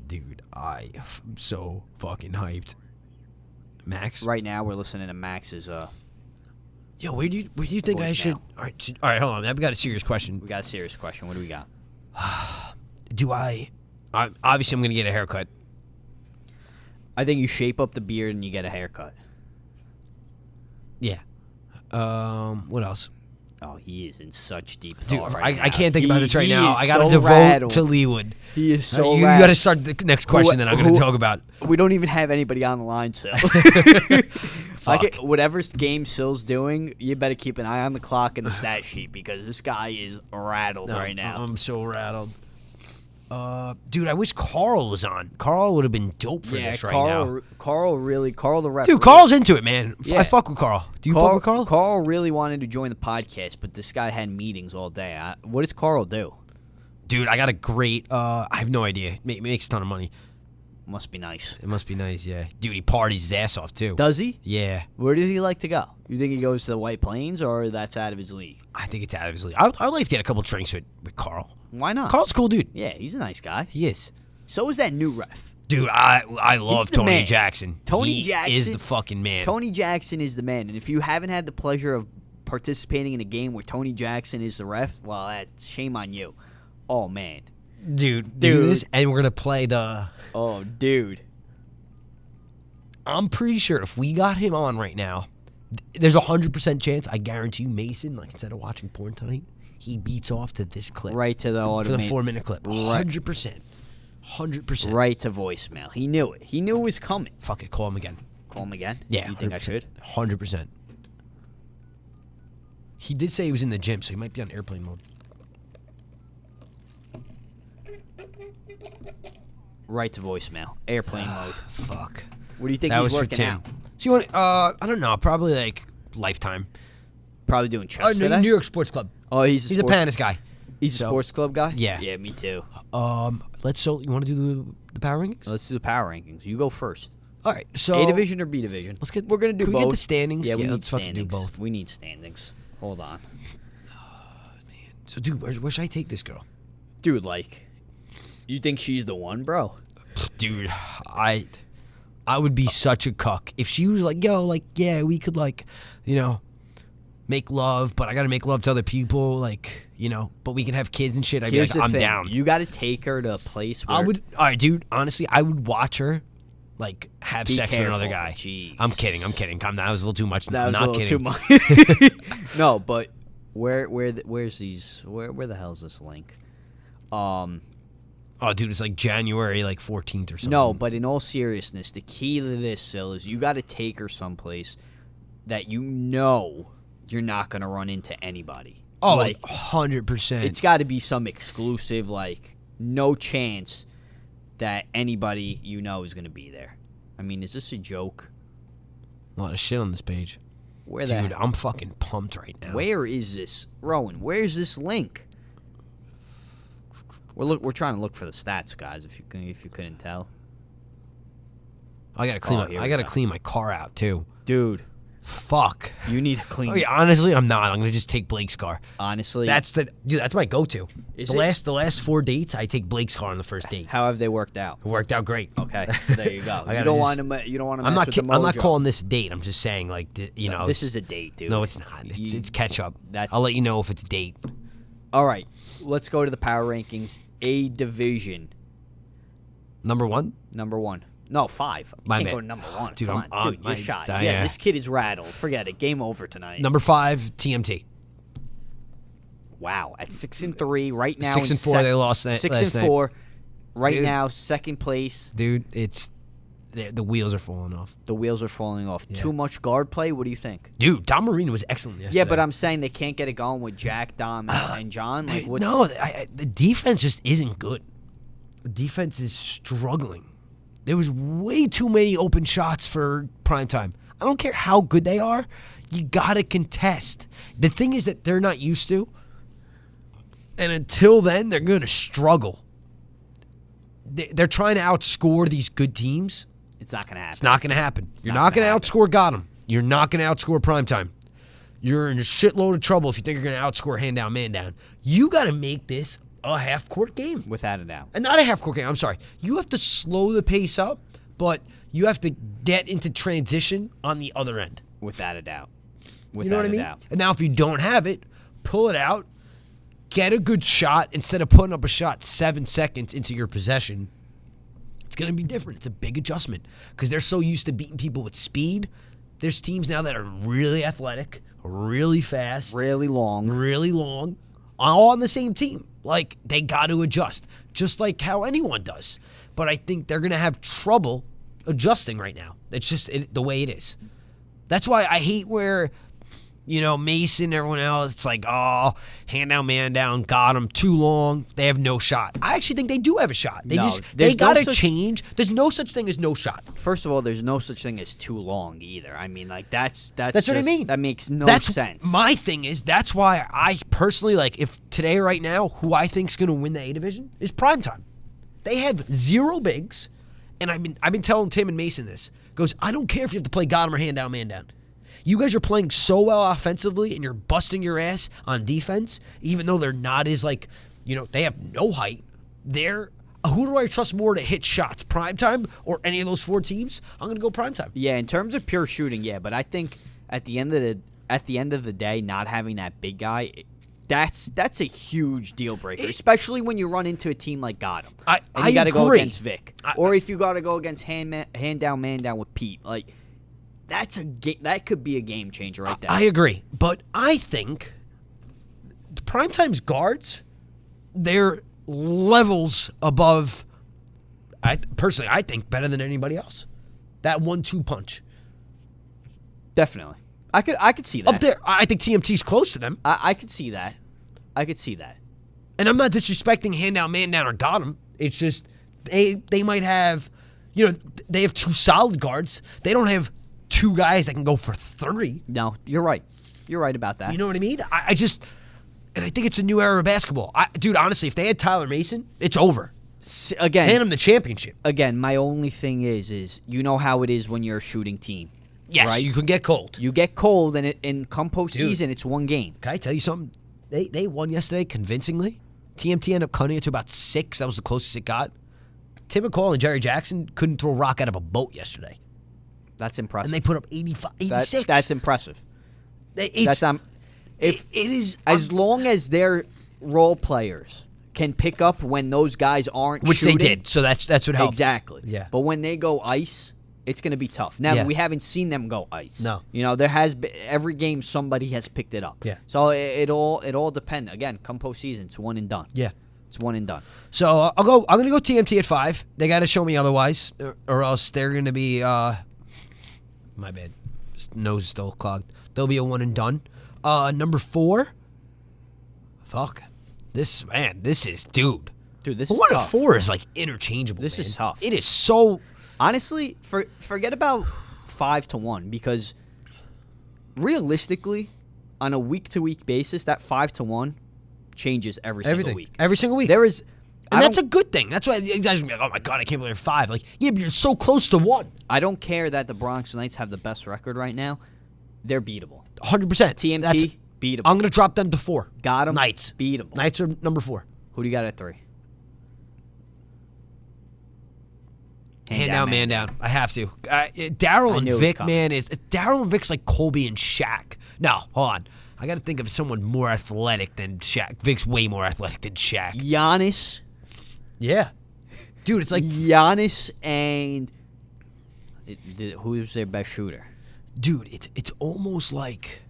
Dude, I'm so fucking hyped. Max. Right now, we're listening to Max's. Yo, where do you think I should? All right, hold on. I've got a serious question. We got a serious question. What do we got? Obviously, I'm gonna get a haircut. I think you shape up the beard and you get a haircut. Yeah. What else? Oh, he is in such deep Dude, thought I can't think about this right now. I so gotta devote rattled. to Leewood. He is so You rattled. gotta start the next question that I'm gonna talk about. We don't even have anybody on the line, Sil. Whatever game Sil's doing, you better keep an eye on the clock and the stat sheet because this guy is rattled right now. I'm so rattled. Dude, I wish Carl was on. Carl would have been dope for this right now. Carl the ref. Dude, Carl's into it, man. Yeah. I fuck with Carl. Do you fuck with Carl? Carl really wanted to join the podcast, but this guy had meetings all day. What does Carl do? Dude, I got a great. I have no idea. Makes a ton of money. Must be nice. It must be nice, yeah. Dude, he parties his ass off too. Does he? Yeah. Where does he like to go? You think he goes to the White Plains, or that's out of his league? I think it's out of his league. I'd like to get a couple drinks with Carl. Why not? Carl's a cool dude. Yeah, he's a nice guy. He is. So is that new ref. Dude, I love Tony man. Jackson. Tony Jackson is the fucking man. Tony Jackson is the man. And if you haven't had the pleasure of participating in a game where Tony Jackson is the ref, well, that's shame on you. Oh, man. Dude. Do this, and we're going to play the... Oh, dude. I'm pretty sure if we got him on right now, there's a 100% chance, I guarantee you, Mason, like instead of watching porn tonight, he beats off to this clip. Right to the automated. For the 4-minute clip. 100%. 100%. Right to voicemail. He knew it. He knew it was coming. Fuck it. Call him again. Call him again? Yeah. You think I should? 100%. He did say he was in the gym, so he might be on airplane mode. Right to voicemail. Airplane mode. Fuck. What do you think That he's was for working Tim. out? So you want? I don't know. Probably like Lifetime. Probably doing chest today? New York Sports Club. Oh, he's a Panis guy. He's a sports club guy? Yeah. Yeah, me too. You want to do the power rankings? Let's do the power rankings. You go first. All right. So A division or B division? We're gonna do both. Can we get the standings? Yeah, we need let's standings. fucking do both. We need standings. Hold on. So, dude, where should I take this girl? Dude, like, you think she's the one, bro? Dude, I would be such a cuck if she was like, yo, like, yeah, we could, like, you know, make love, but I gotta make love to other people, like, you know, but we can have kids and shit. I'd Here's be like, the I'm thing. down. You got to take her to a place where All right, dude, honestly, I would watch her, like, have Be sex with another careful. guy. Jeez. I'm kidding. Calm down. That was a little too much. That was Not a little kidding. too much. No, but where's these? Where the hell's this link? Oh, dude, it's like January, like 14th or something. No, but in all seriousness, the key to this, Sil, is you got to take her someplace that you know you're not going to run into anybody. Oh, like 100%. it's got to be some exclusive, like, no chance that anybody you know is going to be there. I mean, is this a joke? A lot of shit on this page. Where Dude, I'm fucking pumped right now. Where is this, Rowan? Where's this link? We're trying to look for the stats, guys. If you couldn't tell, I gotta clean my car out too, dude. Fuck. You need to clean. Oh, yeah, honestly, I'm not. I'm gonna just take Blake's car. Honestly, That's my go-to. Is the it? last 4 dates, I take Blake's car on the first date. How have they worked out? It worked out great. Okay, so there you go. I You gotta don't just- want to. You don't want to. I'm not. With the I'm not mojo. calling this a date. I'm just saying, like, you know, This is a date, dude. No, it's not. It's catch up. I'll let you know if it's a date. All right. Let's go to the power rankings. A division. Number one? Number one. No, 5. You My can't bad. go to number 1. Dude, Come I'm on. on Dude, my you're shot. diet. Yeah, this kid is rattled. Forget it. Game over tonight. Number 5, TMT. Wow. At 6-3 right now. 6-4, they lost last 6-4 right Dude. now, second place. Dude, it's the wheels are falling off. The wheels are falling off. Yeah. Too much guard play? What do you think? Dude, Don Marino was excellent yesterday. Yeah, but I'm saying they can't get it going with Jack, Dom, and John. Like, what's, No, the defense just isn't good. The defense is struggling. There was way too many open shots for primetime. I don't care how good they are. You got to contest. The thing is that they're not used to. And until then, they're going to struggle. They're trying to outscore these good teams. It's not going to happen. It's not going to happen. You're not not going to gonna outscore Gotham. You're not going to outscore primetime. You're in a shitload of trouble if you think you're going to outscore hand down, man down. You got to make this a half-court game. Without a doubt. And not a half-court game, I'm sorry. You have to slow the pace up, but you have to get into transition on the other end. Without a doubt. You know what I mean? Doubt. And now if you don't have it, pull it out, get a good shot instead of putting up a shot 7 seconds into your possession. It's going to be different. It's a big adjustment because they're so used to beating people with speed. There's teams now that are really athletic, really fast, Really long. all on the same team. Like, they got to adjust, just like how anyone does. But I think they're going to have trouble adjusting right now. It's just the way it is. That's why I hate where, Mason, everyone else, it's like, oh, hand down, man down, got them too long. They have no shot. I actually think they do have a shot. They got to change. There's no such thing as no shot. First of all, there's no such thing as too long either. I mean, like, that's what I mean. That makes no sense. My thing is, that's why I personally, if today, right now, who I think is going to win the A division is primetime. They have 0 bigs, and I've been telling Tim and Mason this. Goes, I don't care if you have to play Gotham or hand down, man down. You guys are playing so well offensively, and you're busting your ass on defense, even though they're not as, they have no height. Who do I trust more to hit shots, primetime or any of those 4 teams? I'm going to go primetime. Yeah, in terms of pure shooting, yeah, but I think at the end of the day, not having that big guy, that's a huge deal breaker, especially when you run into a team like Gotham. I you got to go agree. against Vic, or if you got to go against hand down, man down with Pete, like. That could be a game changer right there. I agree. But I think the Primetime's guards, they're levels above, I think, better than anybody else. That 1-2 punch. Definitely. I could see that. Up there, I think TMT's close to them. I could see that. And I'm not disrespecting hand down, man down, or got them. It's just they might have, they have 2 solid guards. They don't have 2 guys that can go for 30. No, you're right. You're right about that. You know what I mean? I think it's a new era of basketball. Dude, honestly, if they had Tyler Mason, it's over. Again, hand him the championship. Again, my only thing is you know how it is when you're a shooting team. Yes, right? You can get cold. You get cold, and come postseason, it's one game. Can I tell you something? They won yesterday convincingly. TMT ended up cutting it to about 6. That was the closest it got. Tim McCall and Jerry Jackson couldn't throw a rock out of a boat yesterday. That's impressive. And they put up 86. That's impressive. It is as long as their role players can pick up when those guys aren't which shooting. they did. So that's what helped. Exactly. Yeah. But when they go ice, it's going to be tough. Now, Yeah. we haven't seen them go ice. No. There has been, every game somebody has picked it up. Yeah. So it all depends. Again, come postseason, it's one and done. Yeah. It's one and done. So I'm going to go TMT at 5. They got to show me otherwise, or else they're going to be. My bad. Nose is still clogged. They'll be a one and done. Number 4. Fuck. This is dude. Dude, this is 1 tough. and 4 is like interchangeable. This is tough. It is so. Honestly, forget about 5-1 because realistically, on a week-to-week basis, that 5-1 changes every single week. Every single week. There is. And that's a good thing. That's why you guys are going to be like, oh my God, I can't believe they're 5. Like, yeah, but you're so close to 1. I don't care that the Bronx Knights have the best record right now. They're beatable. 100%. TMT, beatable. I'm going to drop them to 4. Got them. Knights. Beatable. Knights are number 4. Who do you got at 3? Hand down, man down. I have to. Daryl and Vic, man, Daryl and Vic's like Kobe and Shaq. No, hold on. I got to think of someone more athletic than Shaq. Vic's way more athletic than Shaq. Giannis. Yeah. Dude, it's like Giannis and who's their best shooter? Dude, it's almost like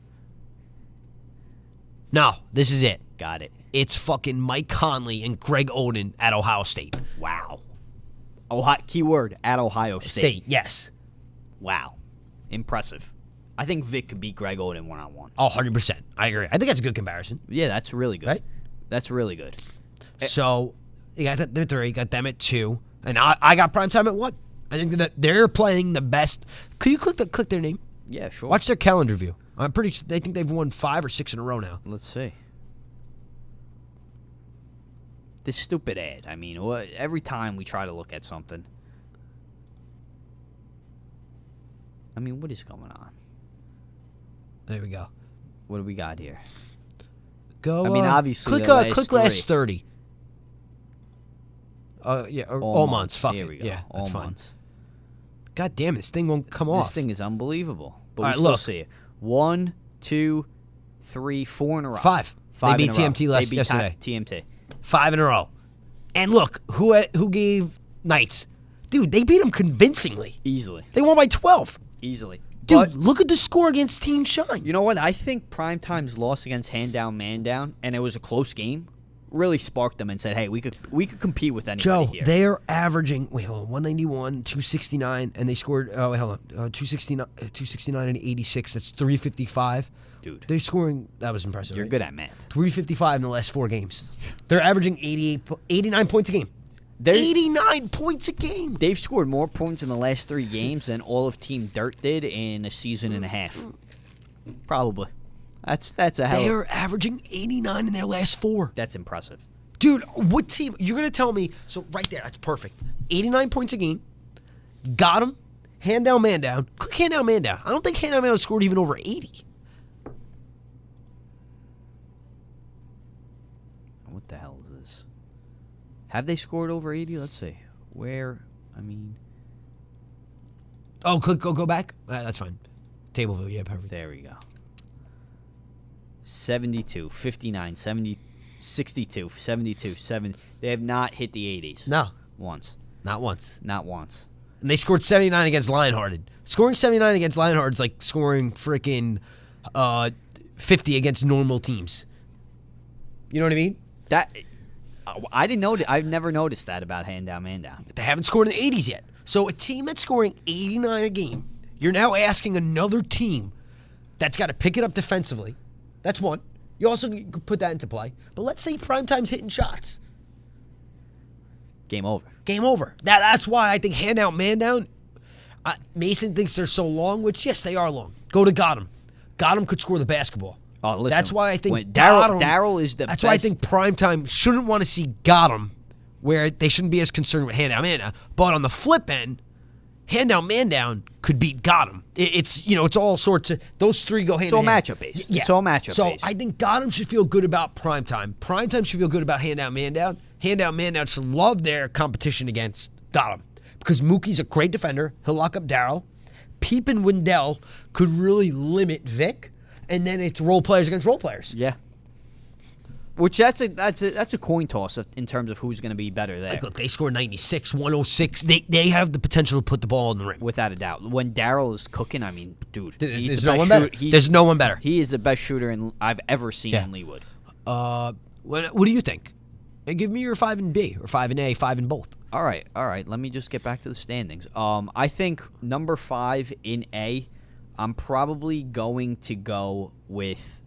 no, this is it. Got it. It's fucking Mike Conley and Greg Oden at Ohio State. Wow. Keyword at Ohio State. Yes. Wow. Impressive. I think Vic could beat Greg Oden one-on-one. Oh, 100%. I agree. I think that's a good comparison. Yeah, that's really good. Right? That's really good. So, you got them at 3, you got them at 2, and I got primetime at 1. I think that they're playing the best. Could you click their name? Yeah, sure. Watch their calendar view. I'm pretty sure they think they've won 5 or 6 in a row now. Let's see. This stupid ad. I mean, every time we try to look at something. I mean, what is going on? There we go. What do we got here? Go. I mean, obviously, click last 30. Yeah, all months. Fuck here it. we go. Yeah, all that's fine. months. God damn it, this thing won't come off. This thing is unbelievable. But All we right, still look. see it. 1, 2, 3, 4 in a row. 5. Five They in beat a row. TMT They beat yesterday. TMT. 5 in a row. And look, who gave Knights? Dude, they beat them convincingly. Easily. They won by 12. Easily. Dude, But look at the score against Team Shine. you know what? I think Primetime's loss against Hand Down, Man Down, and it was a close game, really sparked them and said, hey, we could compete with anybody Joe, here. they're averaging, 191, 269, and they scored, 269 and 86. That's 355. Dude, They're scoring, that was impressive. you're right? good at math. 355 in the last 4 games. They're averaging 89 points a game. 89 points a game. They've scored more points in the last 3 games than all of Team Dirt did in a season and a half. Probably. That's a hell. They're averaging 89 in their last 4. That's impressive. Dude, what team? You're going to tell me. So, right there, that's perfect. 89 points a game. Got him. Hand down, man down. Click hand down, man down. I don't think hand down, man down scored even over 80. What the hell is this? Have they scored over 80? Let's see. Oh, go back? That's fine. Table view, yeah, perfect. There we go. 72, 59, 70, 62, 72, 70. They have not hit the 80s. No. Once. Not once. Not once. And they scored 79 against Lionhearted. Scoring 79 against Lionhearted is like scoring freaking 50 against normal teams. You know what I mean? That I didn't know. I've never noticed that about Hand Down, Man Down. They haven't scored in the 80s yet. So a team that's scoring 89 a game, you're now asking another team that's got to pick it up defensively. That's one. You also could put that into play. But let's say Primetime's hitting shots. Game over. Game over. That's why I think hand out, man down. Mason thinks they're so long, which, yes, they are long. Go to Gotham. Gotham could score the basketball. Oh, listen. That's why I think Daryl is the best. That's why I think Primetime shouldn't want to see Gotham, where they shouldn't be as concerned with hand out, man down. But on the flip end, hand out, man down could beat Gotham. It's all sorts of those 3 go hand It's in all hand. matchup based. Yeah. It's all matchup So based. I think Gotham should feel good about Primetime. Primetime should feel good about hand out, man down. Hand out, man down should love their competition against Gotham because Mookie's a great defender. He'll lock up Daryl. Peep and Wendell could really limit Vic, and then it's role players against role players. Yeah. Which that's a coin toss in terms of who's going to be better there. Like, look, they scored 96, 106. They have the potential to put the ball in the rim. Without a doubt. When Daryl is cooking, I mean, dude, There's no one better. There's no one better. He is the best shooter I've ever seen in Leewood. What do you think? And give me your 5 in B or 5 in A, 5 in both. All right. Let me just get back to the standings. I think number 5 in A, I'm probably going to go with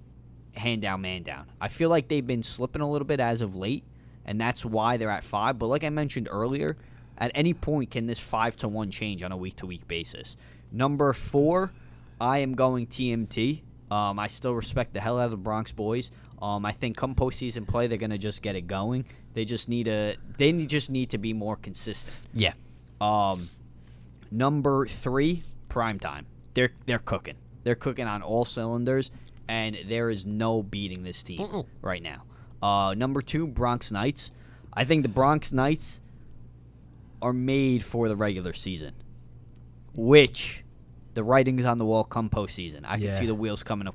Hand Down, Man Down. I feel like they've been slipping a little bit as of late, and that's why they're at 5. But like I mentioned earlier, at any point can this 5-1 change on a week-to-week basis. Number 4, I am going TMT. I still respect the hell out of the Bronx boys. I think come postseason play, they're gonna just get it going. They just need to be more consistent. Yeah. Number 3, Primetime. They're cooking. They're cooking on all cylinders, and there is no beating this team right now. Number 2, Bronx Knights. I think the Bronx Knights are made for the regular season, which the writing's on the wall come postseason. I can Yeah. see the wheels coming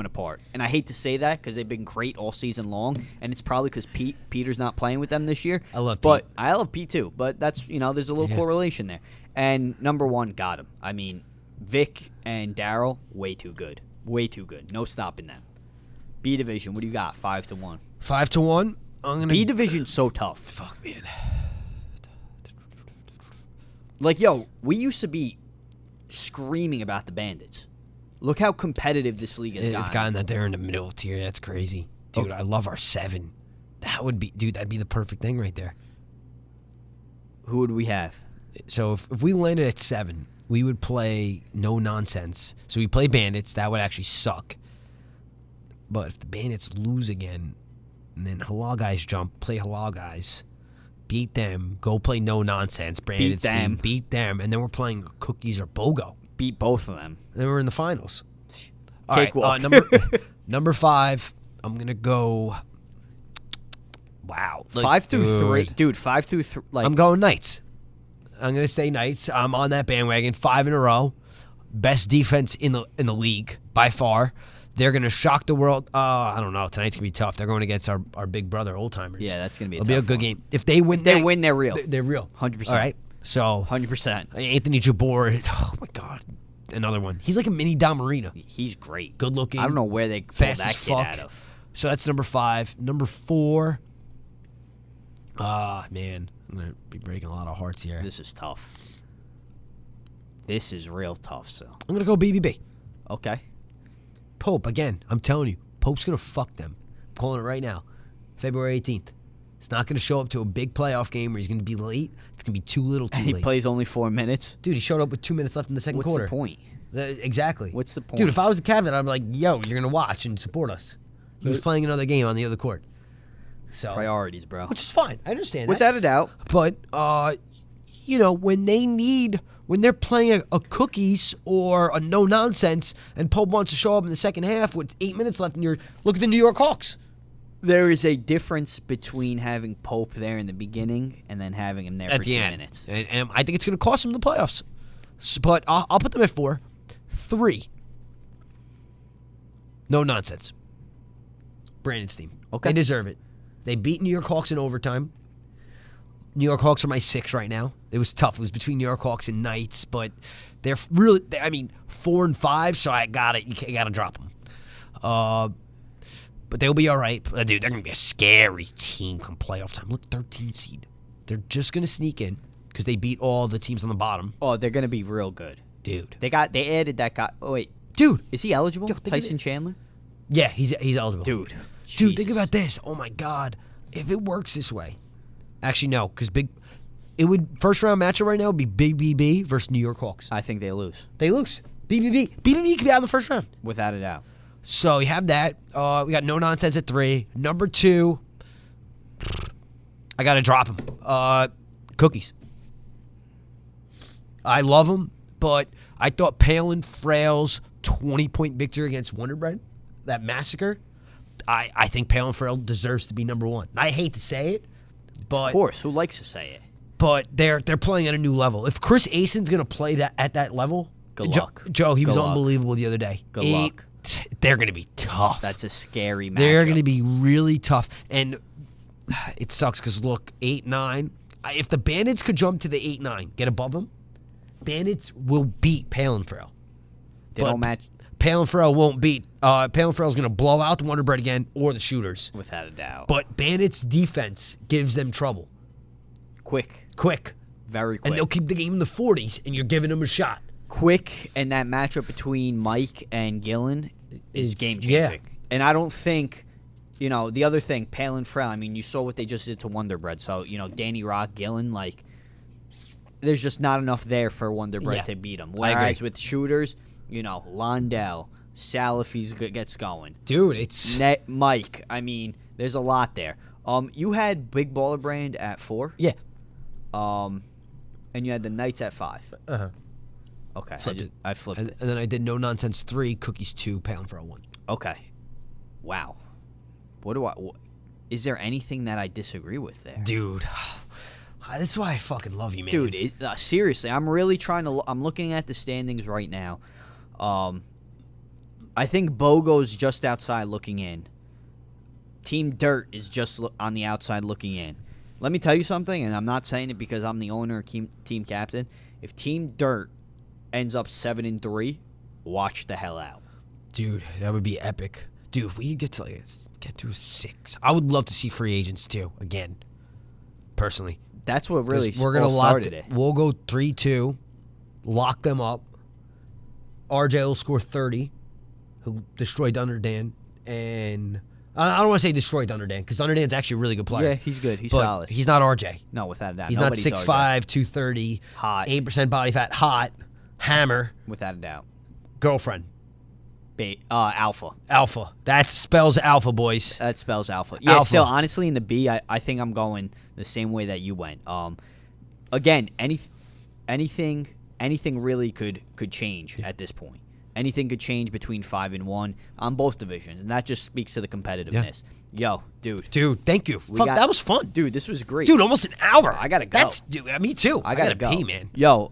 apart. And I hate to say that because they've been great all season long, and it's probably because Peter's not playing with them this year. I love But Pete. I love Pete too. But that's there's a little correlation there. And number one got him. I mean, Vic and Daryl, way too good. Way too good. No stopping them. B division, what do you got? 5-1. 5-1. I'm gonna B division's so tough. Fuck, man. Like, yo, we used to be screaming about the Bandits. Look how competitive this league has It's gotten that they're in the middle tier. That's crazy, dude. I love our 7. That'd be the perfect thing right there. Who would we have? So if we landed at 7, we would play no nonsense. So we play Bandits. That would actually suck. But if the Bandits lose again, and then Halal guys play Halal guys, beat them, go play no nonsense, Bandits team, beat them, and then we're playing Cookies or BOGO. Beat both of them. And then we're in the finals. All right, Cakewalk. number 5. I'm gonna go. Wow, 5-3, dude. 5-3. Like, I'm going Knights. I'm gonna say Knights. I'm on that bandwagon. 5 in a row. Best defense in the league by far. They're gonna shock the world. I don't know. Tonight's gonna be tough. They're going against our big brother, Old Timers. yeah, that's gonna be. It'll be a good game. If they win, They're real. They're real. 100%. All right. So 100%. Anthony Jabor. Oh my God, another one. He's like a mini Don Marino. He's great. Good looking. I don't know where they pulled fast that as kid fuck. out of. So that's number 5. Number 4. Man, I'm gonna be breaking a lot of hearts here. This is tough. This is real tough. So I'm gonna go BBB. okay. Pope again. I'm telling you, Pope's gonna fuck them. I'm calling it right now. February 18th. He's not gonna show up to a big playoff game where he's gonna be late. It's gonna be too little, too He late. plays only 4 minutes. Dude, he showed up with 2 minutes left in the second What's quarter. the point? Exactly. What's the point? Dude, if I was the captain, I'd be like, yo, you're gonna watch and support us. He was playing another game on the other court. So Priorities, bro. which is fine. I understand Without a doubt. But when they're playing a Cookies or a no nonsense, and Pope wants to show up in the second half with 8 minutes left, and look at the New York Hawks. There is a difference between having Pope there in the beginning and then having him there At for the 2 end. minutes. And I think it's going to cost them the playoffs. But I'll put them at 4. 3. No nonsense. Brandon's team. Okay. They deserve it. They beat New York Hawks in overtime. New York Hawks are my 6 right now. It was tough. It was between New York Hawks and Knights, but they're really, 4 and 5, so you gotta drop them. But they'll be all right. Dude, they're going to be a scary team come playoff time. Look, 13 seed. They're just going to sneak in because they beat all the teams on the bottom. Oh, they're going to be real good. Dude. They added that guy. Oh, wait. Dude. Is he eligible? Yo, think of Tyson it. Chandler? Yeah, he's eligible. Dude. Dude, think Jesus. about this. Oh, my God. If it works this way. Actually, no, because first round matchup right now would be Big BB versus New York Hawks. I think they lose. They lose. BBB could be out in the first round. Without a doubt. So you have that. We got no nonsense at 3. Number 2, I got to drop him. Cookies. I love him, but I thought Palin Frail's 20-point victory against Wonder Bread, that massacre, I think Palin Frail deserves to be number 1. I hate to say it, but Of course. Who likes to say it? but they're playing at a new level. If Chris Asen's going to play that at that level, Good luck. Joe, he Good was luck. unbelievable the other day. Good luck. They're going to be tough. That's a scary matchup. They're going to be really tough. And it sucks because, look, 8-9. If the Bandits could jump to the 8-9, get above them, Bandits will beat Palin Frail. They don't match. Palin Frail won't beat. Palin Frail's going to blow out the Wonder Bread again or the Shooters. Without a doubt. But Bandits' defense gives them trouble. Quick. Very quick. And they'll keep the game in the 40s, and you're giving them a shot. Quick, and that matchup between Mike and Gillen is game changing. Yeah. And I don't think, the other thing, Palin Frail, you saw what they just did to Wonder Bread. So, Danny Rock, Gillen, there's just not enough there for Wonder Bread to beat them. Whereas with Shooters, Londell, Sal if he gets going. Dude, it's... Mike, there's a lot there. You had Big Baller Brand at 4. Yeah. And you had the Knights at 5. Uh-huh. Okay, Flipped I flipped And it. then I did No Nonsense 3, Cookies 2, Palin Frail 1. Okay. Wow. Is there anything that I disagree with there? Dude, This is why I fucking love you, man. Dude, seriously, I'm really trying to. I'm looking at the standings right now. I think BOGO's just outside looking in. Team Dirt is just on the outside looking in. Let me tell you something, and I'm not saying it because I'm the owner or team captain. If Team Dirt ends up 7-3, watch the hell out. Dude, that would be epic. Dude, if we could get to 6, I would love to see free agents too again. Personally, that's what really we're gonna started it. We'll go 3-2, lock them up. RJ will score 30. Who destroyed Dunderdan, and I don't want to say destroyed Dunderdan because Dunderdan's actually a really good player. Yeah, he's good. He's but solid. He's not RJ. No, without a doubt. He's Nobody's not 6'5", 230, hot, 8% body fat, hot, hammer, without a doubt. girlfriend. Alpha. Alpha. That spells alpha, boys. That spells alpha. Yeah, Alpha. still, honestly, in the B, I think I'm going the same way that you went. Again, anything really could change at this point. Anything could change between 5 and 1 on both divisions, and that just speaks to the competitiveness. Yo, dude. Dude, thank you. Fuck, that was fun. Dude, this was great. Dude, almost an hour. I gotta go. Dude, me too. I gotta go. pee, man. Yo,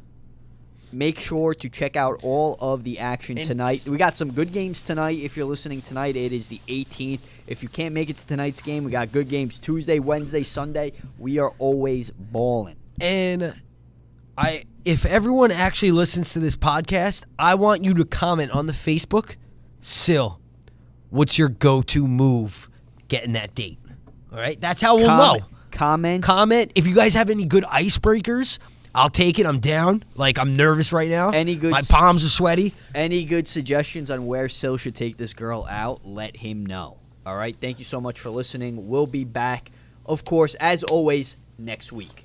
make sure to check out all of the action tonight. We got some good games tonight. If you're listening tonight, it is the 18th. If you can't make it to tonight's game, we got good games Tuesday, Wednesday, Sunday. We are always balling. And if everyone actually listens to this podcast, I want you to comment on the Facebook. Sil, what's your go-to move getting that date? All right? That's how we'll know. Comment. If you guys have any good icebreakers, I'll take it. I'm down. Like, I'm nervous right now. My palms are sweaty. Any good suggestions on where Sil should take this girl out, let him know. All right? Thank you so much for listening. We'll be back, of course, as always, next week.